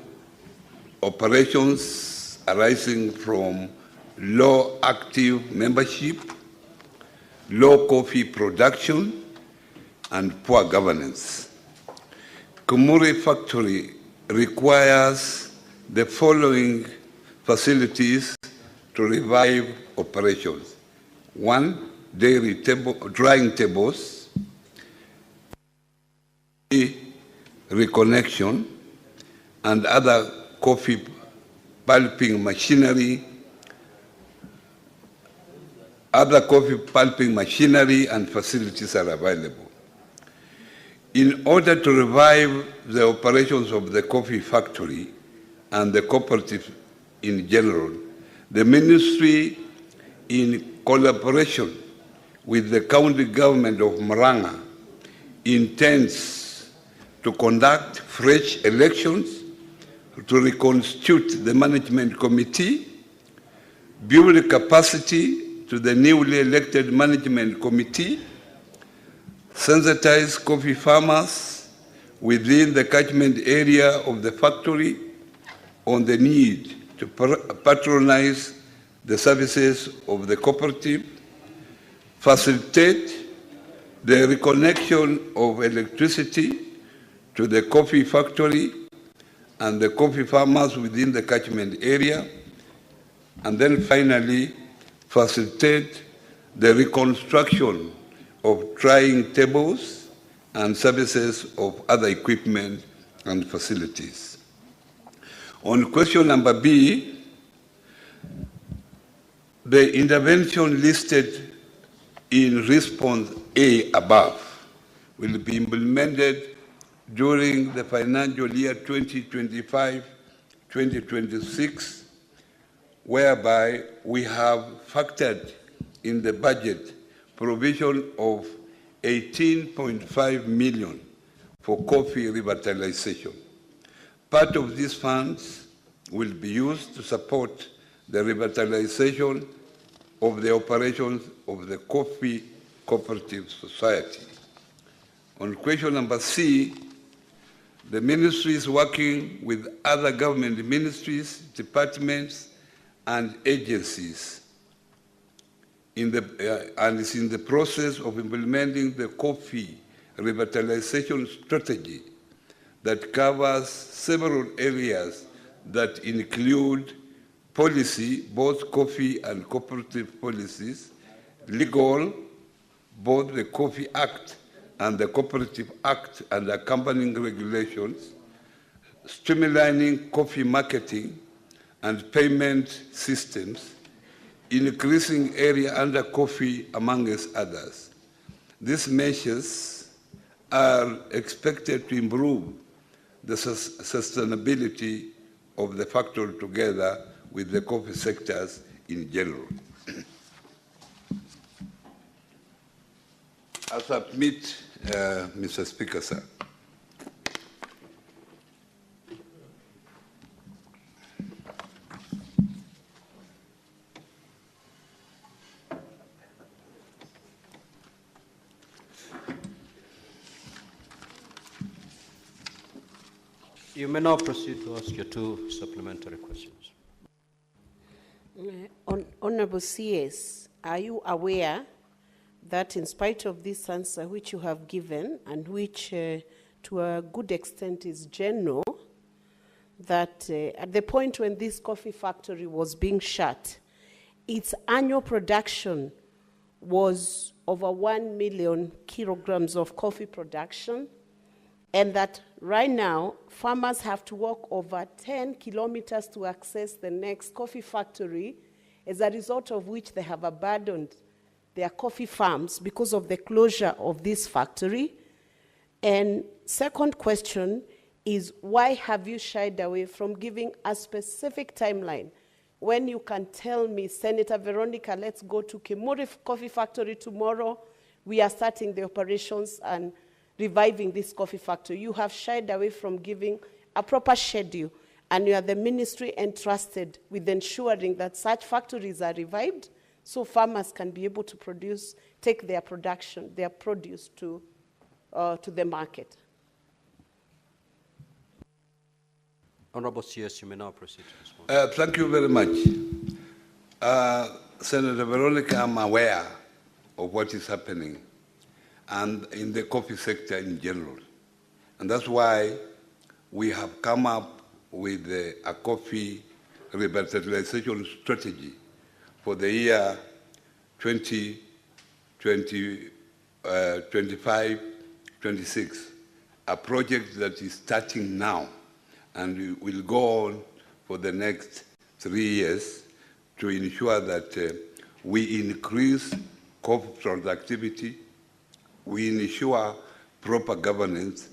operations arising from low active membership, low coffee production, and poor governance. Kimori Factory requires the following facilities to revive operations. 1, drying tables, reconnection, and other coffee pulping machinery, and facilities are available. In order to revive the operations of the coffee factory and the cooperative in general, the ministry, in collaboration with the county government of Murang'a, intends to conduct fresh elections, to reconstitute the management committee, build capacity to the newly elected management committee, sensitize coffee farmers within the catchment area of the factory on the need to patronize the services of the cooperative, facilitate the reconnection of electricity to the coffee factory and the coffee farmers within the catchment area, and then finally facilitate the reconstruction of drying tables and services of other equipment and facilities. On question number B, the intervention listed in response A above will be implemented during the financial year 2025-2026, whereby we have factored in the budget provision of 18.5 million for coffee revitalization. Part of these funds will be used to support the revitalization of the operations of the Coffee Cooperative Society. On question number C, the ministry is working with other government ministries, departments, and agencies and is in the process of implementing the coffee revitalization strategy that covers several areas that include policy, both coffee and cooperative policies, legal, both the Coffee Act and the Cooperative Act and accompanying regulations, streamlining coffee marketing and payment systems, increasing area under coffee, amongst others. These measures are expected to improve the sustainability of the factory together with the coffee sectors in general. I submit Mr. Speaker, sir. You may now proceed to ask your two supplementary questions. Honorable CS, are you aware that in spite of this answer which you have given and which to a good extent is general, that at the point when this coffee factory was being shut, its annual production was over 1 million kilograms of coffee production, and that right now farmers have to walk over 10 kilometers to access the next coffee factory, as a result of which they have abandoned their coffee farms because of the closure of this factory? And second question is, why have you shied away from giving a specific timeline when you can tell me, Senator Veronica, let's go to Kimori Coffee Factory tomorrow, we are starting the operations and reviving this coffee factory? You have shied away from giving a proper schedule, and you are the ministry entrusted with ensuring that such factories are revived so farmers can be able to produce, take their production, their produce to the market. Honorable CS, you may now proceed to respond. Thank you very much. Senator Veronica, I'm aware of what is happening and in the coffee sector in general. And that's why we have come up with a coffee revitalization strategy for the year 2025-26, a project that is starting now and will go on for the next 3 years to ensure that we increase coffee productivity, we ensure proper governance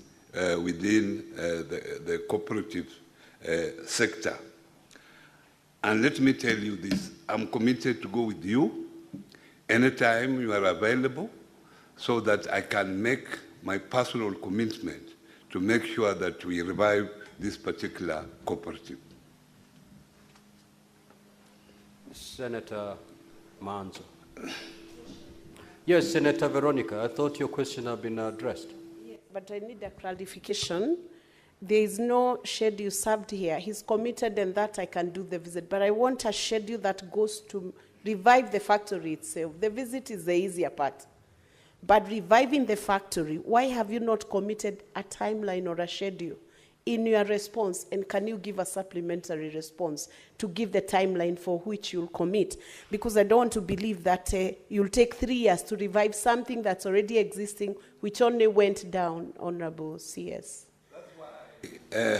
within the cooperative sector. And let me tell you this, I'm committed to go with you anytime you are available so that I can make my personal commitment to make sure that we revive this particular cooperative. Senator Manzo. Yes, Senator Veronica, I thought your question had been addressed. Yes, but I need a clarification. There is no schedule served here. He's committed and that I can do the visit, but I want a schedule that goes to revive the factory itself. The visit is the easier part. But reviving the factory, why have you not committed a timeline or a schedule in your response? And can you give a supplementary response to give the timeline for which you'll commit? Because I don't want to believe that you'll take 3 years to revive something that's already existing, which only went down, Honorable CS.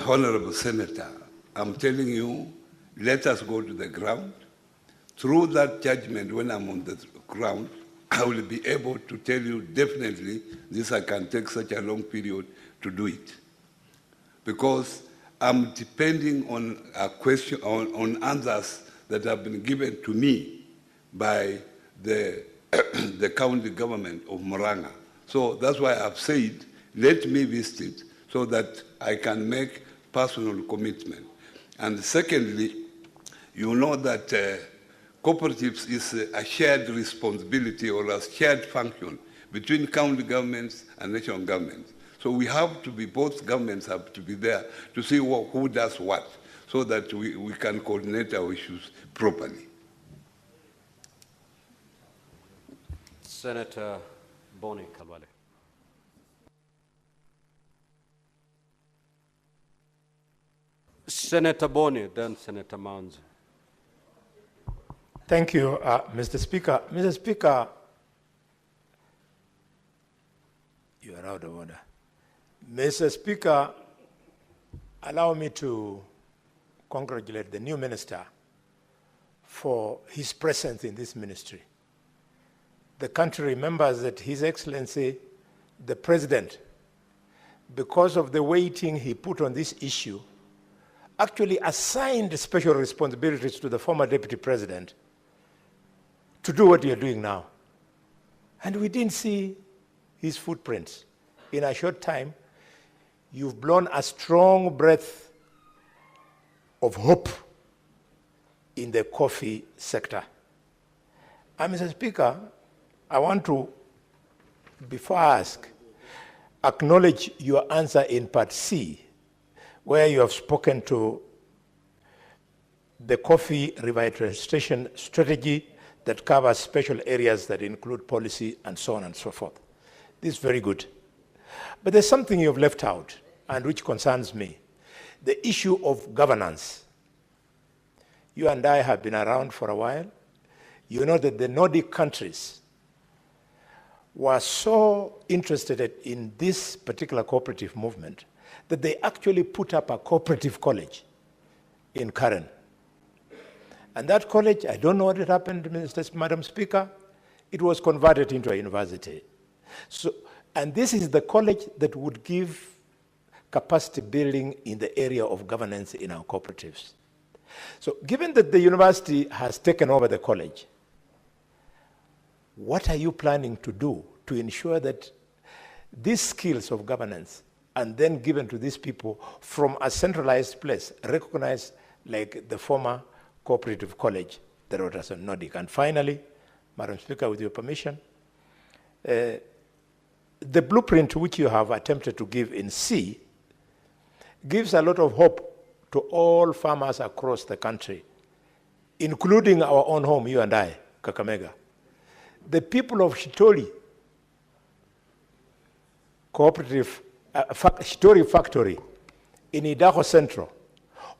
Honorable Senator, I'm telling you, let us go to the ground. Through that judgment, when I'm on the ground, I will be able to tell you definitely this I can take such a long period to do it. Because I'm depending on a question, on answers that have been given to me by the, the county government of Moranga. So that's why I've said, let me visit it so that I can make personal commitment. And secondly, you know that cooperatives is a shared responsibility or a shared function between county governments and national governments. So we have to be, both governments have to be there to see who does what, so that we can coordinate our issues properly. Senator Boni Kalwale. Senator Boni, then Senator Manzo. Thank you, Mr. Speaker. Mr. Speaker, you are out of order. Mr. Speaker, allow me to congratulate the new minister for his presence in this ministry. The country remembers that His Excellency, the President, because of the weighting he put on this issue, actually assigned special responsibilities to the former Deputy President to do what you're doing now. And we didn't see his footprints. in a short time, you've blown a strong breath of hope in the coffee sector. And Mr. Speaker, I want to, before I ask, acknowledge your answer in part C, where you have spoken to the coffee revitalization strategy that covers special areas that include policy and so on and so forth. This is very good. But there's something you have left out, and which concerns me, the issue of governance. You and I have been around for a while. You know that the Nordic countries were so interested in this particular cooperative movement that they actually put up a cooperative college in Karen. And that college, I don't know what had happened, Madam Speaker, it was converted into a university. So, and this is the college that would give capacity building in the area of governance in our cooperatives. So given that the university has taken over the college, what are you planning to do to ensure that these skills of governance are then given to these people from a centralized place, recognized like the former cooperative college, the Robertson Nordic? And finally, Madam Speaker, with your permission, the blueprint which you have attempted to give in C gives a lot of hope to all farmers across the country, including our own home, you and I, Kakamega. The people of Shitori Cooperative, Shitori Factory in Idaho Central,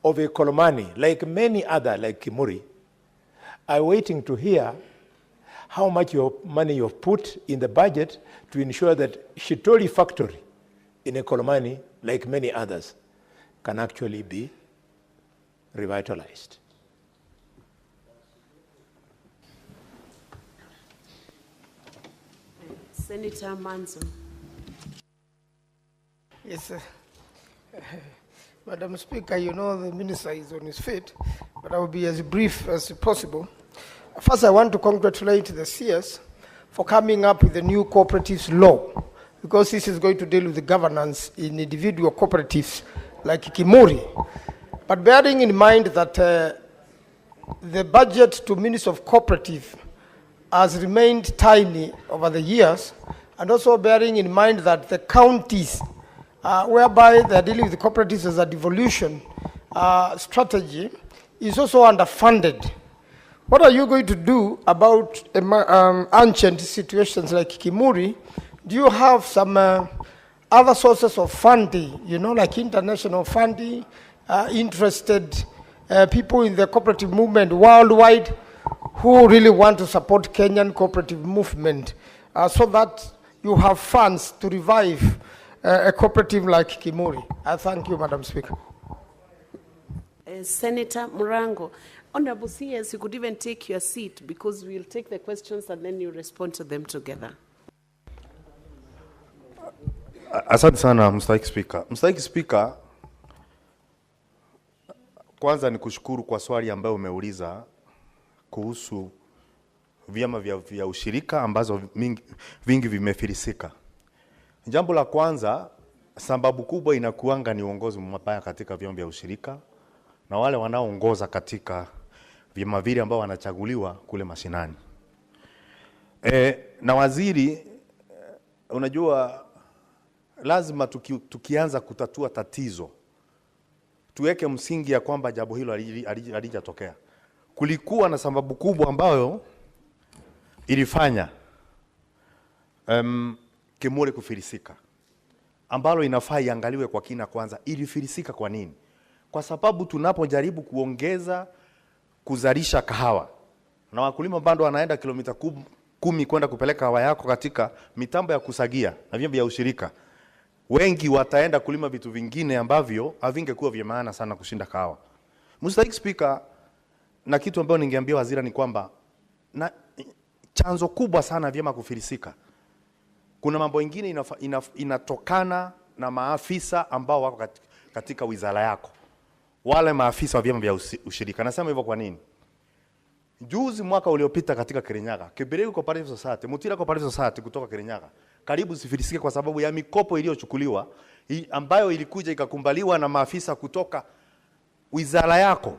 of Ekolomani, like many other, like Kimori, are waiting to hear how much money you've put in the budget to ensure that Shitori Factory in Ekolomani, like many others, can actually be revitalized. Senator Manzo. Yes, Madam Speaker, you know the minister is on his feet, but I will be as brief as possible. First, I want to congratulate the CS for coming up with the new cooperatives law, because this is going to deal with the governance in individual cooperatives like Kimori. But bearing in mind that the budget to Ministry of Cooperative has remained tiny over the years, and also bearing in mind that the counties whereby they're dealing with the cooperatives as a devolution strategy is also underfunded. What are you going to do about ancient situations like Kimori? Do you have some other sources of funding, you know, like international funding, interested people in the cooperative movement worldwide who really want to support Kenyan cooperative movement so that you have funds to revive a cooperative like Kimori? I thank you, Madam Speaker. Senator Murango, Honorable CS, you could even take your seat because we'll take the questions and then you respond to them together. Asante sana Mstahiki Speaker. Mstahiki Speaker, kwanza ni kushukuru kwa swali ambayo umeuliza kuhusu vyama vya ushirika ambazo vingi vimefilisika. Jambo la kwanza, sababu kubwa inakuanga ni uongozi mbaya katika vyama vya ushirika na wale wanaoongoza katika vyama vile ambao wanachaguliwa kule mashinani. Na waziri, unajua lazima tukianza kutatua tatizo tuweke msingi ya kwamba jambo hilo halijatokea. Kulikuwa na sababu kubwa ambayo ilifanya Kimori kufilisika, ambalo inafaa iangaliwe kwa kina kwanza. Ilifilisika kwa nini? Kwa sababu tunapojaribu kuongeza kuzalisha kahawa na wakulima bado wanaenda kilomita 10 kwenda kupeleka kahawa yako katika mitambo ya kusagia na vyama vya ushirika, wengi wataenda kulima vitu vingine ambavyo havingekuwa vya maana sana kushinda kahawa. Mstahiki Speaker, na kitu ambayo ningeambia waziri ni kwamba na chanzo kubwa sana vyama kufilisika, kuna mambo mengine inatokana na maafisa ambao wako katika wizara yako, wale maafisa wa vyama vya ushirika. Nasema hivyo kwa nini? Juzi mwaka uliopita katika Kirinyaga, Kibiregu Cooperative Society, Mutira Cooperative Society kutoka Kirinyaga, karibu zifilisike kwa sababu ya mikopo iliyochukuliwa ambayo ilikuja ikakumbaliwa na maafisa kutoka wizara yako.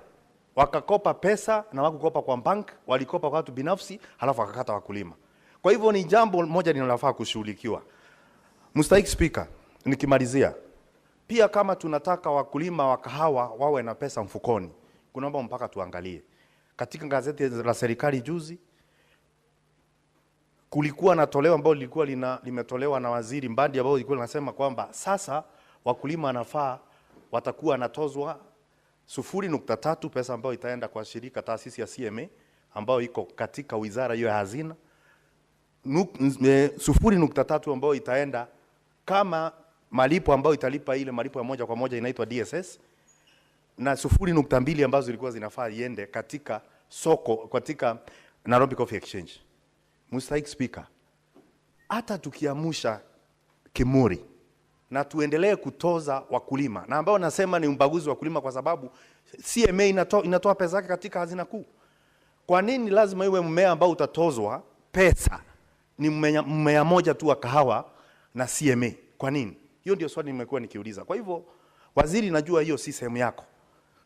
Wakakopa pesa na wakukopa kwa bank, walikopa kwa watu binafsi, halafu wakakata wakulima. Kwa hivyo ni jambo moja linalofaa kushughulikiwa. Mstahiki Speaker, nikimalizia, pia kama tunataka wakulima wa kahawa wawe na pesa mfukoni, kunaomba mpaka tuangalie. Katika gazeti la serikali juzi, kulikuwa na toleo ambalo lilikuwa limetolewa na waziri Mbadi ambao lilikuwa linasema kwamba sasa wakulima wanafaa watakuwa wanatozwa 0.3 pesa ambayo itaenda kwa shirika taasisi ya CMA ambayo iko katika wizara hiyo ya hazina, 0.3 ambayo itaenda kama malipo ambayo italipa ile malipo ya moja kwa moja inaitwa DSS, na 0.2 ambazo zilikuwa zinafaa iende katika soko, katika Nairobi Coffee Exchange. Mstahiki Speaker, hata tukiamusha Kimori na tuendelee kutoza wakulima, na ambao nasema ni ubaguzi wa wakulima kwa sababu CMA inatoa pesa zake katika hazina kuu. Kwa nini lazima iwe mmea ambao utatozwa pesa ni mmea moja tu wa kahawa na CMA? Kwa nini? Hiyo ndio swali nimekuwa nikiuliza. Kwa hivyo waziri, najua hiyo si sehemu yako,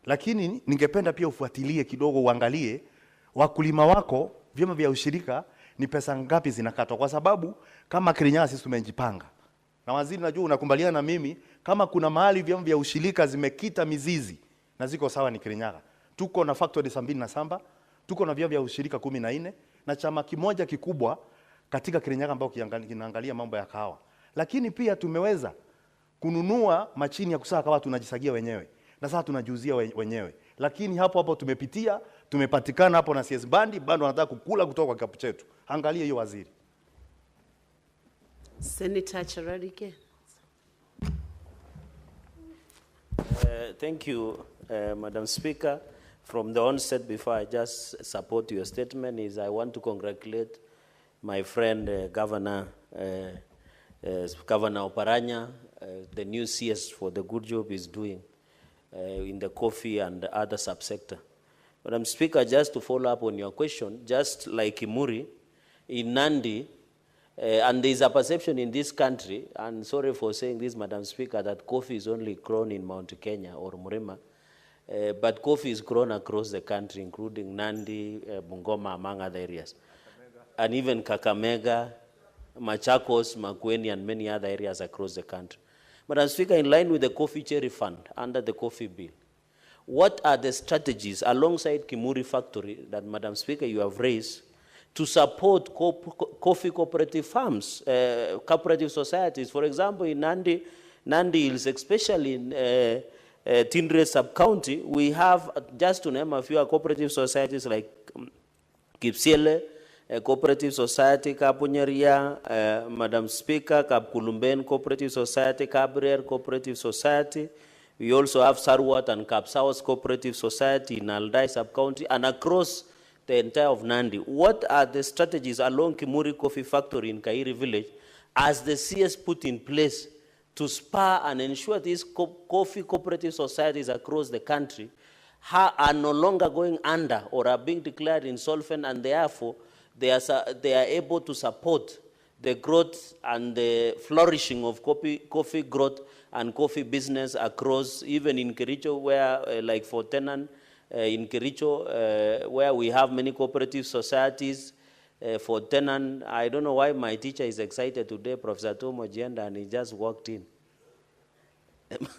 lakini ningependa pia ufuatilie kidogo, uangalie wakulima wako, vyama vya ushirika ni pesa ngapi zinakatwa, kwa sababu kama Kirinyaga sisi tumejipanga. Na waziri, najua unakubaliana na mimi, kama kuna mahali vyama vya ushirika zimekita mizizi na ziko sawa ni Kirinyaga. Tuko na factory 77, tuko na vyama vya ushirika 14 na chama kimoja kikubwa katika Kirinyaga ambao kinaangalia mambo ya kahawa. Lakini pia tumeweza kununua machini ya kusaga kahawa, tunajisagia wenyewe. Na sasa tunajiuzia wenyewe. Lakini hapo tumepatikana hapo na CS Bandi, bado wanataka kukula kutoka kwa kikapu chetu. Angalia hiyo waziri. Senator Chararike. Thank you, Madam Speaker. From the onset, before I just support your statement, is I want to congratulate my friend, Governor Oparanya, the new CS, for the good job he's doing in the coffee and other subsector. Madam Speaker, just to follow up on your question, just like Kimori, in Nandi, and there is a perception in this country, and sorry for saying this, Madam Speaker, that coffee is only grown in Mount Kenya or Murima, but coffee is grown across the country, including Nandi, Bungoma, among other areas. And even Kakamega, Machakos, Makueni, and many other areas across the country. Madam Speaker, in line with the Coffee Cherry Fund under the Coffee Bill, what are the strategies alongside Kimori Factory that, Madam Speaker, you have raised to support coffee cooperative farms, cooperative societies? For example, in Nandi Hills, especially in Tindre sub-county, we have, just to name a few, cooperative societies like Kipsiele, Cooperative Society, Kapunyeria, Madam Speaker, Kapkulumben Cooperative Society, Kabrer Cooperative Society. We also have Sarwat and Kapsawas Cooperative Society in Aldai sub-county and across the entire of Nandi. What are the strategies along Kimori Coffee Factory in Kairi village as the CS put in place to spur and ensure these coffee cooperative societies across the country are no longer going under or are being declared insolvent, and therefore they are able to support the growth and the flourishing of coffee growth and coffee business across, even in Kericho, where like for Tenan, in Kericho, where we have many cooperative societies. For Tenan, I don't know why my teacher is excited today, Professor Tomo Jenda, and he just walked in.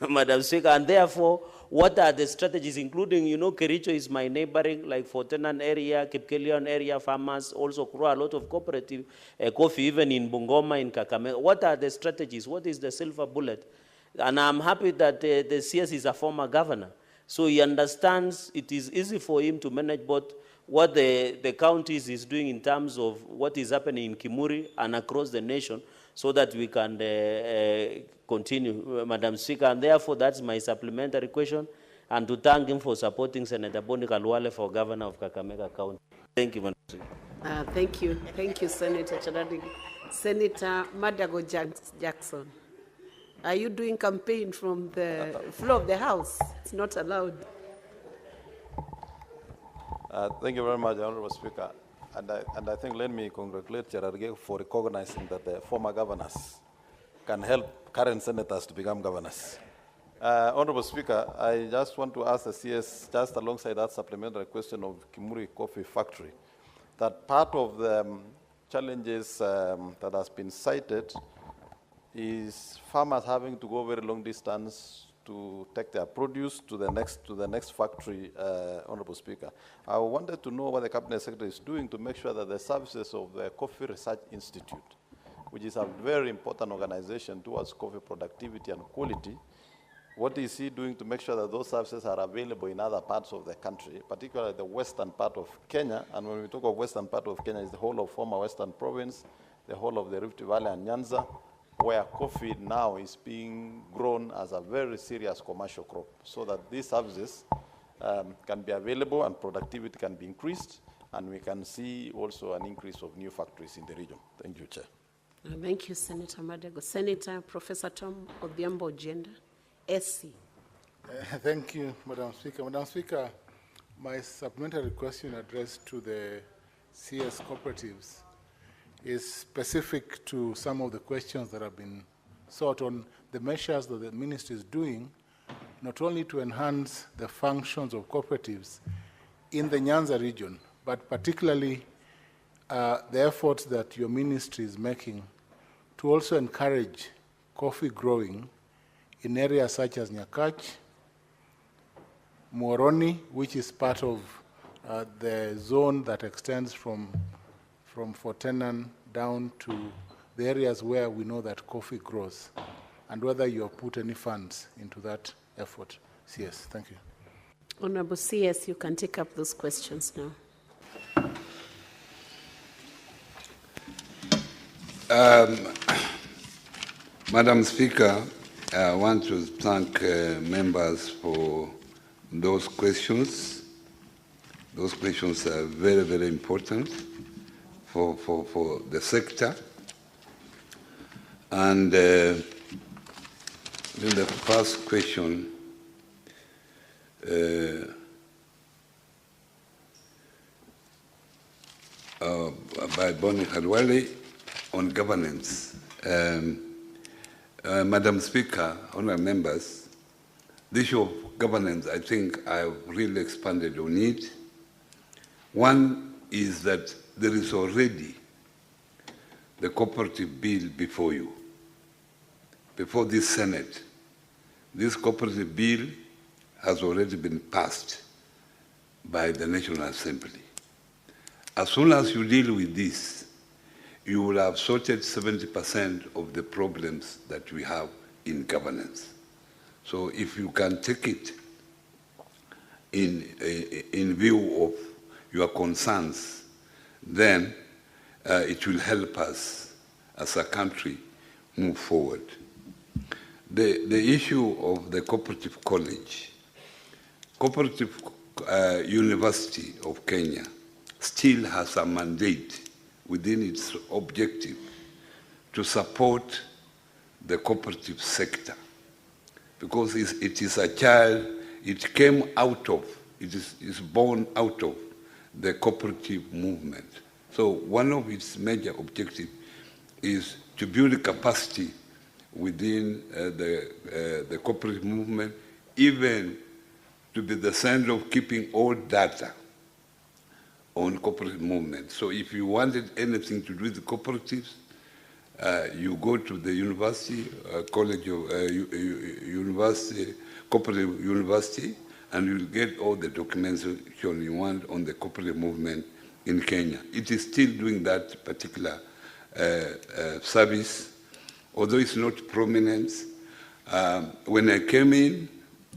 Madam Speaker, and therefore, what are the strategies, including, Kericho is my neighboring, like for Tenan area, Kipkelion area, farmers also grow a lot of cooperative coffee, even in Bungoma, in Kakamega. What are the strategies? What is the silver bullet? And I'm happy that the CS is a former governor, so he understands it is easy for him to manage both what the counties is doing in terms of what is happening in Kimori and across the nation, so that we can continue, Madam Speaker. And therefore, that's my supplementary question, and to thank him for supporting Senator Boni Kalwale for Governor of Kakamega County. Thank you, Madam Speaker. Thank you. Thank you, Senator Charadi. Senator Madago Jackson, are you doing campaign from the floor of the House? It's not allowed. Thank you very much, Honorable Speaker. And I think let me congratulate Cherargei for recognizing that the former governors can help current senators to become governors. Honorable Speaker, I just want to ask the CS, just alongside that supplementary question of Kimori Coffee Factory, that part of the challenges that has been cited is farmers having to go very long distance to take their produce to the next factory, Honorable Speaker. I wanted to know what the Cabinet Secretary is doing to make sure that the services of the Coffee Research Institute, which is a very important organization towards coffee productivity and quality, what is he doing to make sure that those services are available in other parts of the country, particularly the western part of Kenya? And when we talk of western part of Kenya, it's the whole of former Western Province, the whole of the Rift Valley and Nyanza, where coffee now is being grown as a very serious commercial crop, so that these services can be available and productivity can be increased, and we can see also an increase of new factories in the region. Thank you, Chair. Thank you, Senator Madego. Senator Professor Tom Odhiambo Ojienda, SC. Thank you, Madam Speaker. Madam Speaker, my supplementary question addressed to the CS cooperatives is specific to some of the questions that have been sought on the measures that the ministry is doing, not only to enhance the functions of cooperatives in the Nyanza region, but particularly the efforts that your ministry is making to also encourage coffee growing in areas such as Nyakach, Muhoroni, which is part of the zone that extends from Fort Tenan down to the areas where we know that coffee grows, and whether you have put any funds into that effort. CS, thank you. Honorable CS, you can take up those questions now. Madam Speaker, I want to thank members for those questions. Those questions are very, very important for the sector. And then the first question, by Bonnie Hadwali on governance. Madam Speaker, honourable members, the issue of governance, I think I've really expanded on it. One is that there is already the cooperative bill before you, before this Senate. This cooperative bill has already been passed by the National Assembly. As soon as you deal with this, you will have sorted 70% of the problems that we have in governance. So if you can take it in view of your concerns, then it will help us as a country move forward. The issue of the Cooperative College, Cooperative University of Kenya still has a mandate within its objective to support the cooperative sector, because it is a child, it came out of, it is born out of the cooperative movement. So one of its major objectives is to build capacity within the cooperative movement, even to be the center of keeping all data on cooperative movement. So if you wanted anything to do with the cooperatives, you go to the university, college of university, cooperative university, and you'll get all the documentation you want on the cooperative movement in Kenya. It is still doing that particular service, although it's not prominent. When I came in,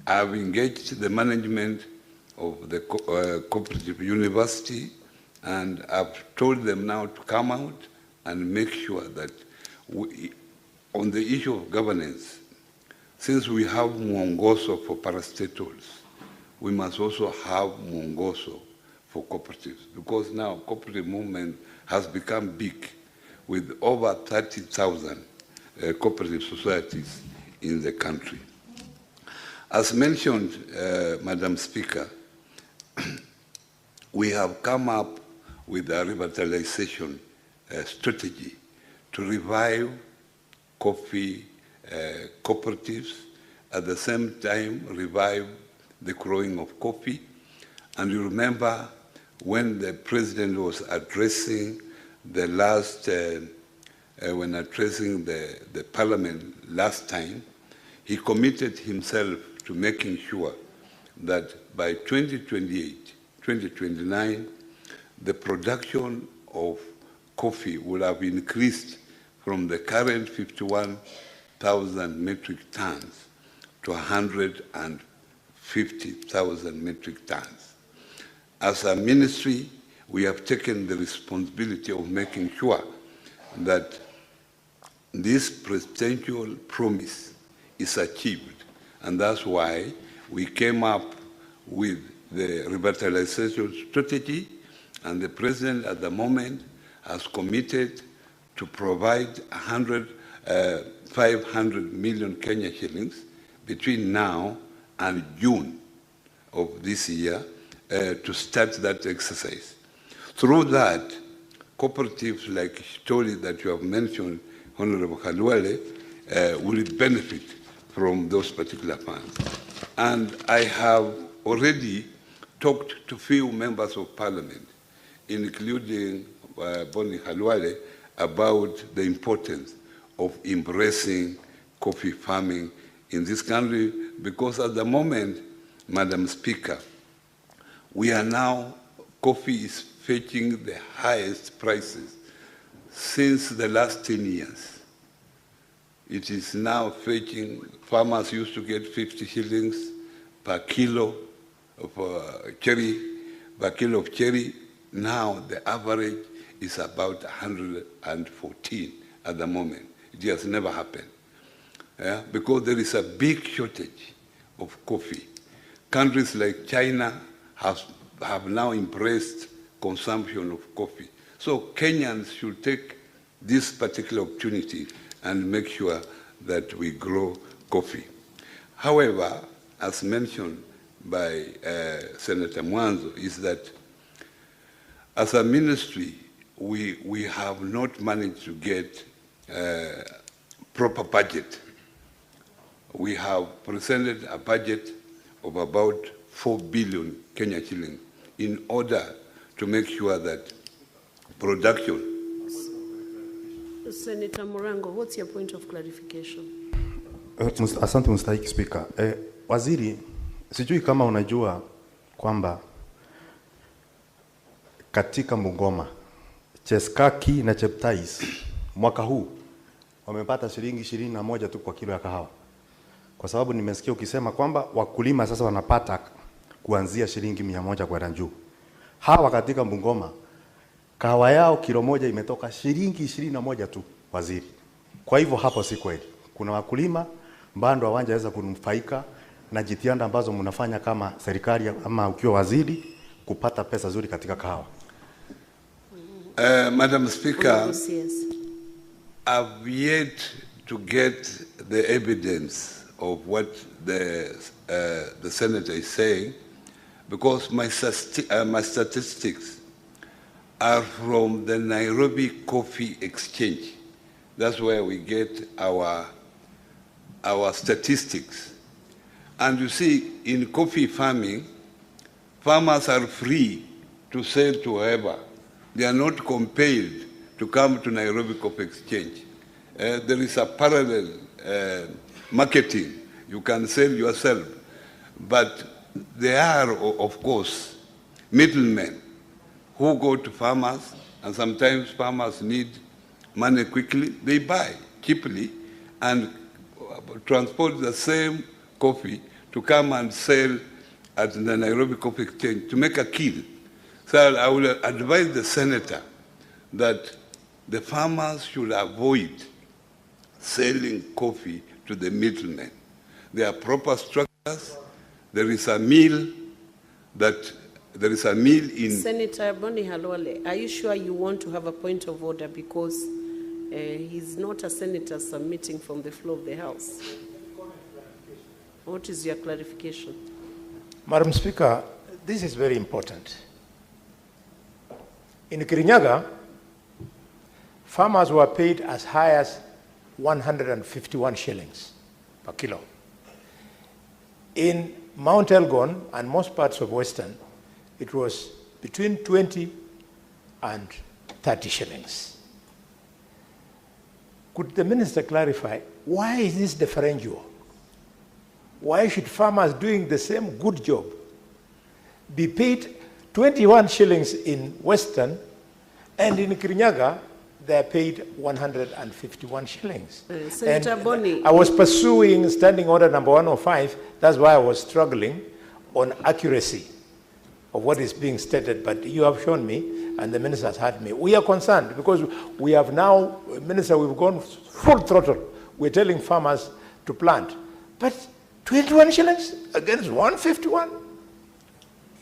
I've engaged the management of the cooperative university, and I've told them now to come out and make sure that on the issue of governance, since we have mwongozo for parastatals, we must also have mwongozo for cooperatives, because now cooperative movement has become big with over 30,000 cooperative societies in the country. As mentioned, Madam Speaker, we have come up with a revitalization strategy to revive coffee cooperatives, at the same time revive the growing of coffee. And you remember when the president was addressing the last, when addressing the parliament last time, he committed himself to making sure that by 2028, 2029, the production of coffee will have increased from the current 51,000 metric tons to 150,000 metric tons. As a ministry, we have taken the responsibility of making sure that this presidential promise is achieved. And that's why we came up with the revitalization strategy, and the president at the moment has committed to provide 500 million Kenya shillings between now and June of this year to start that exercise. Through that, cooperatives like Shitoli that you have mentioned, Honorable Khalwale, will benefit from those particular funds. And I have already talked to few members of parliament, including Boni Khalwale, about the importance of embracing coffee farming in this country, because at the moment, Madam Speaker, we are now, coffee is fetching the highest prices since the last 10 years. It is now fetching, farmers used to get 50 shillings per kilo of cherry, per kilo of cherry. Now the average is about 114 at the moment. It has never happened. Yeah? Because there is a big shortage of coffee. Countries like China have now embraced consumption of coffee. So Kenyans should take this particular opportunity and make sure that we grow coffee. However, as mentioned by Senator Mwanzo, is that as a ministry, we have not managed to get proper budget. We have presented a budget of about 4 billion Kenya shillings in order to make sure that production. Senator Morango, what's your point of clarification? Asante Mstahiki Speaker. Waziri, sijui kama unajua kwamba katika Bungoma, Cheskaki na Cheptais mwaka huu wamepata shilingi 21 tu kwa kilo ya kahawa. Kwa sababu nimesikia ukisema kwamba wakulima sasa wanapata kuanzia shilingi 100 kwenda juu. Hawa katika Bungoma kahawa yao kilo moja imetoka shilingi 21 tu, waziri. Kwa hivyo hapo si kweli. Kuna wakulima bado hawajaweza kunufaika na jitihada ambazo mnafanya kama serikali ama ukiwa waziri kupata pesa nzuri katika kahawa. Madam Speaker, I've yet to get the evidence of what the senator is saying, because my statistics are from the Nairobi Coffee Exchange. That's where we get our statistics. And you see, in coffee farming, farmers are free to sell to whoever. They are not compelled to come to Nairobi Coffee Exchange. There is a parallel marketing. You can sell yourself. But there are, of course, middlemen who go to farmers, and sometimes farmers need money quickly. They buy cheaply and transport the same coffee to come and sell at the Nairobi Coffee Exchange to make a kill. So I will advise the senator that the farmers should avoid selling coffee to the middlemen. There are proper structures. There is a mill in... Senator Boni Khalwale, are you sure you want to have a point of order, because he's not a senator submitting from the floor of the House? What is your clarification? Madam Speaker, this is very important. In Kirinyaga, farmers were paid as high as 151 shillings per kilo. In Mount Elgon and most parts of Western, it was between 20 and 30 shillings. Could the minister clarify, why is this differential? Why should farmers doing the same good job be paid 21 shillings in Western, and in Kirinyaga, they're paid 151 shillings? Senator Boni. I was pursuing Standing Order number 105. That's why I was struggling on accuracy of what is being stated. But you have shown me, and the minister has heard me. We are concerned because we have now, Minister, we've gone full throttle. We're telling farmers to plant. But 21 shillings against 151?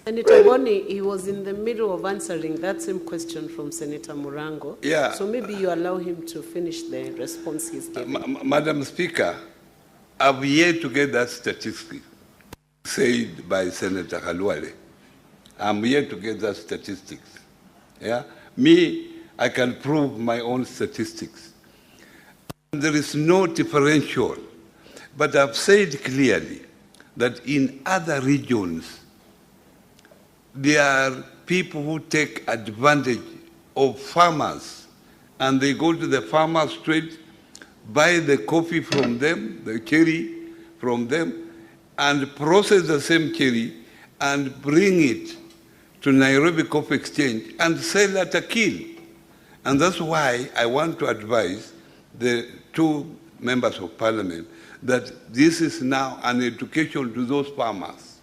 Senator Boni, he was in the middle of answering that same question from Senator Murango. Yeah. So maybe you allow him to finish the response he's giving. Madam Speaker, I've yet to get that statistic said by Senator Halwale. I'm yet to get that statistics. Yeah? Me, I can prove my own statistics. There is no differential. But I've said clearly that in other regions, there are people who take advantage of farmers, and they go to the farmer street, buy the coffee from them, the cherry from them, and process the same cherry and bring it to Nairobi Coffee Exchange and sell at a kill. And that's why I want to advise the two members of parliament that this is now an education to those farmers.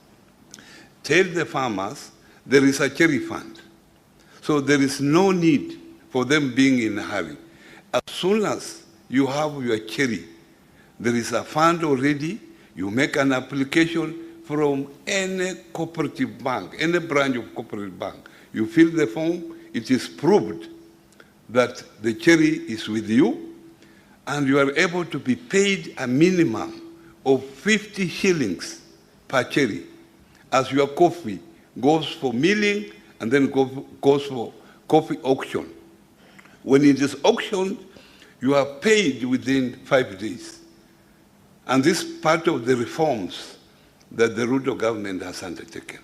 Tell the farmers there is a cherry fund. So there is no need for them being in a hurry. As soon as you have your cherry, there is a fund already, you make an application from any cooperative bank, any branch of cooperative bank. You fill the form, it is proved that the cherry is with you, and you are able to be paid a minimum of 50 shillings per cherry as your coffee goes for milling and then goes for coffee auction. When it is auctioned, you are paid within 5 days. And this is part of the reforms that the Ruto government has undertaken.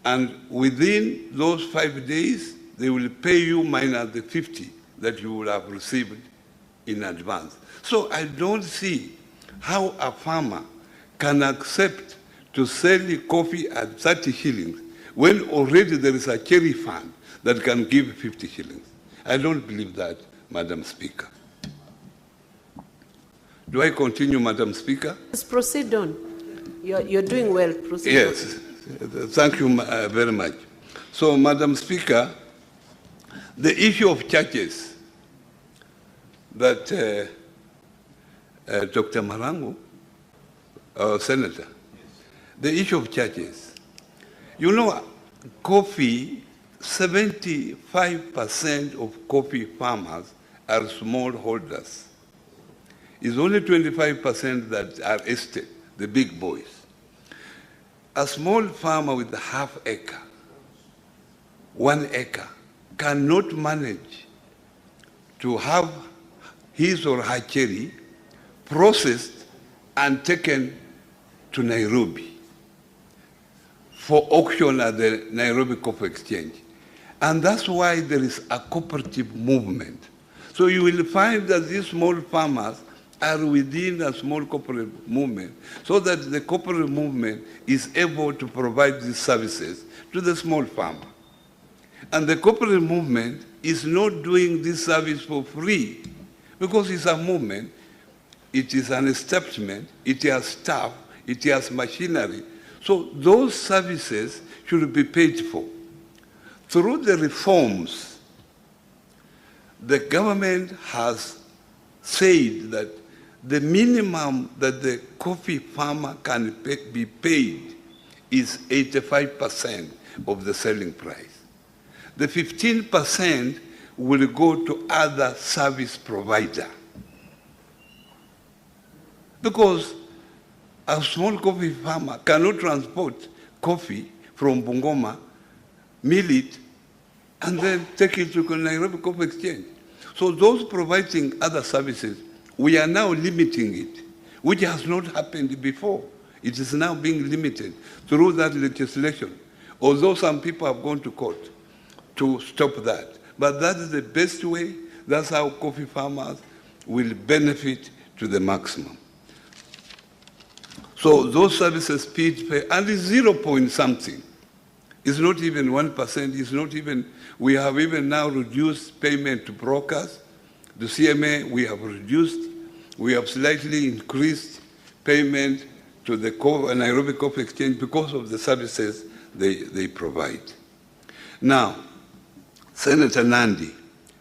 And within those 5 days, they will pay you minus the 50 that you will have received in advance. So I don't see how a farmer can accept to sell the coffee at 30 shillings when already there is a cherry fund that can give 50 shillings. I don't believe that, Madam Speaker. Do I continue, Madam Speaker? Let's proceed on. You're doing well. Proceed yes. On. Thank you very much. So, Madam Speaker, the issue of churches that Dr. Marango, Senator, the issue of churches. You know, coffee, 75% of coffee farmers are smallholders. It's only 25% that are estate, the big boys. A small farmer with half acre, 1 acre, cannot manage to have his or her cherry processed and taken to Nairobi for auction at the Nairobi Coffee Exchange. And that's why there is a cooperative movement. So you will find that these small farmers are within a small cooperative movement, so that the cooperative movement is able to provide these services to the small farmer. And the cooperative movement is not doing this service for free, because it's a movement, it is an establishment, it has staff, it has machinery. So those services should be paid for. Through the reforms, the government has said that the minimum that the coffee farmer can be paid is 85% of the selling price. The 15% will go to other service provider. Because a small coffee farmer cannot transport coffee from Bungoma, mill it, and then take it to Nairobi Coffee Exchange. So those providing other services, we are now limiting it, which has not happened before. It is now being limited through that legislation, although some people have gone to court to stop that. But that is the best way. That's how coffee farmers will benefit to the maximum. So those services paid pay, and it's 0 point something. It's not even 1%. It's not even, we have even now reduced payment to brokers. The CMA, we have reduced. We have slightly increased payment to the Nairobi Coffee Exchange because of the services they provide. Now, Senator Nandi,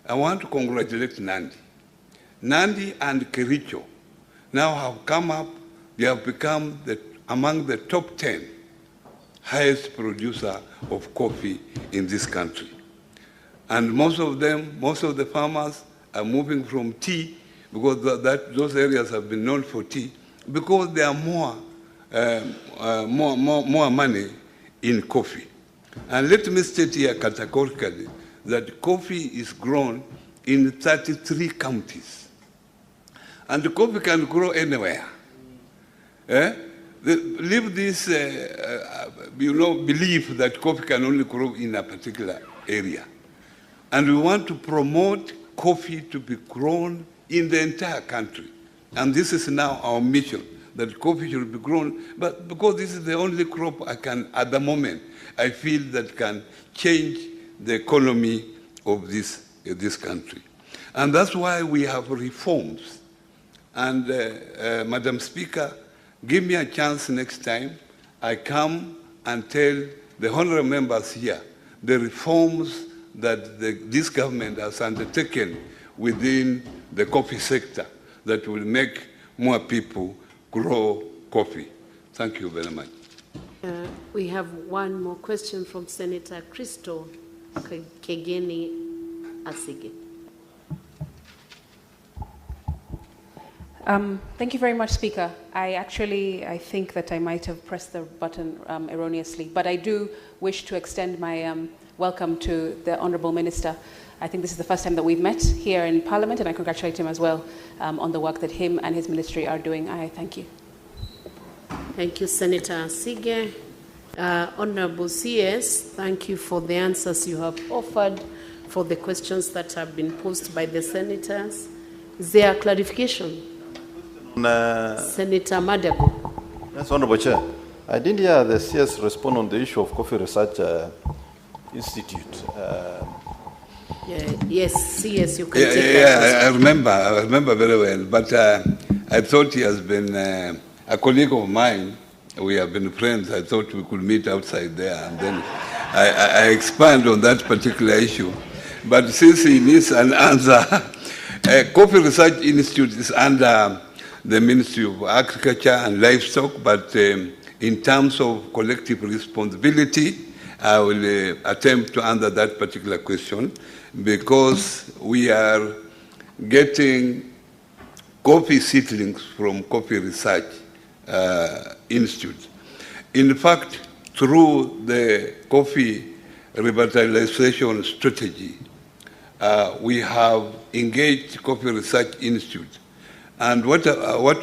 I want to congratulate Nandi. Nandi and Kericho now have come up, they have become among the top 10 highest producer of coffee in this country. And most of the farmers are moving from tea, because those areas have been known for tea, because there are more money in coffee. And let me state here categorically that coffee is grown in 33 counties. And the coffee can grow anywhere. Leave this belief that coffee can only grow in a particular area. And we want to promote coffee to be grown in the entire country. And this is now our mission, that coffee should be grown, but because this is the only crop at the moment, I feel that can change the economy of this country. And that's why we have reforms. And Madam Speaker, give me a chance next time I come and tell the honorable members here the reforms that this government has undertaken within the coffee sector that will make more people grow coffee. Thank you very much. We have one more question from Senator Crystal Kegeni Asige. Thank you very much, Speaker. I think that I might have pressed the button erroneously, but I do wish to extend my welcome to the Honourable Minister. I think this is the first time that we've met here in Parliament, and I congratulate him as well on the work that him and his ministry are doing. I thank you. Thank you, Senator Asige. Honourable CS, thank you for the answers you have offered for the questions that have been posed by the senators. Is there a clarification? Senator Madago. Yes, Honourable Chair. I didn't hear the CS respond on the issue of Coffee Research Institute. Yes, CS, you can take that. I remember very well, but I thought he has been a colleague of mine. We have been friends. I thought we could meet outside there, and then I expand on that particular issue. But since he needs an answer, Coffee Research Institute is under the Ministry of Agriculture and Livestock, but in terms of collective responsibility, I will attempt to answer that particular question, because we are getting coffee seedlings from Coffee Research Institute. In fact, through the coffee revitalization strategy, we have engaged Coffee Research Institute. And what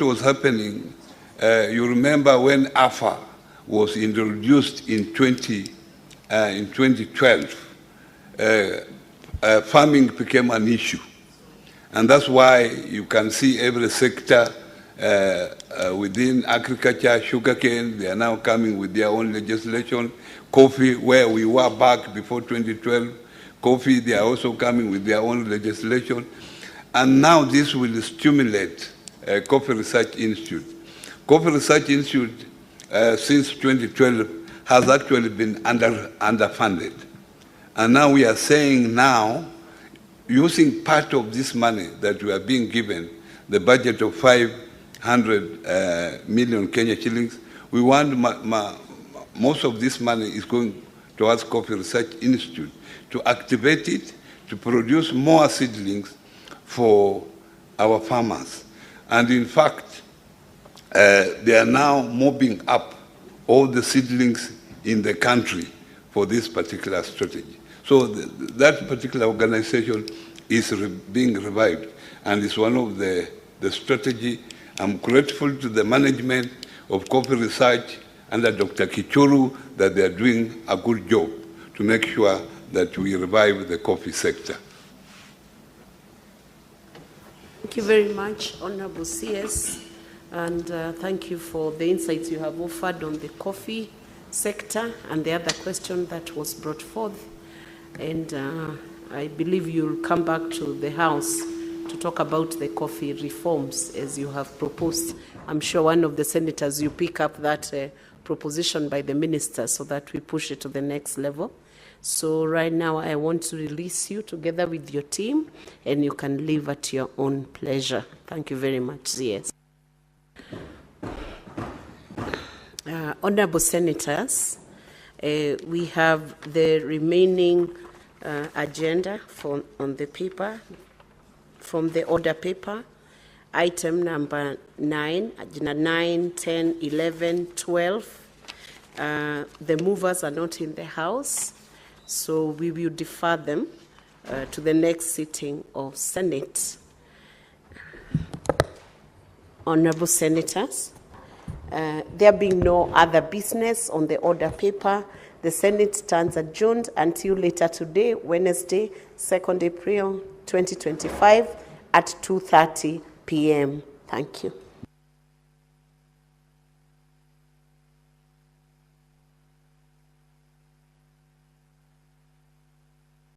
was happening, you remember when AFA was introduced in 2012, farming became an issue. And that's why you can see every sector within agriculture, sugarcane, they are now coming with their own legislation. Coffee, where we were back before 2012, coffee, they are also coming with their own legislation. And now this will stimulate Coffee Research Institute. Coffee Research Institute, since 2012, has actually been underfunded. And now we are saying now, using part of this money that we are being given, the budget of 500 million Kenya shillings, we want most of this money is going towards Coffee Research Institute to activate it, to produce more seedlings for our farmers. And in fact, they are now mobbing up all the seedlings in the country for this particular strategy. So that particular organization is being revived, and is one of the strategy. I'm grateful to the management of coffee research under Dr. Kichuru that they are doing a good job to make sure that we revive the coffee sector. Thank you very much, Honorable CS, and thank you for the insights you have offered on the coffee sector and the other question that was brought forth. And I believe you'll come back to the House to talk about the coffee reforms as you have proposed. I'm sure one of the senators, you pick up that proposition by the minister so that we push it to the next level. So right now I want to release you together with your team, and you can leave at your own pleasure. Thank you very much, CS. Honorable Senators, we have the remaining agenda on the paper, from the order paper. Item number 9, agenda 9, 10, 11, 12. The movers are not in the House, so we will defer them to the next sitting of Senate. Honorable Senators, there being no other business on the order paper, the Senate stands adjourned until later today, Wednesday, 2nd April 2025 at 2:30 p.m. Thank you.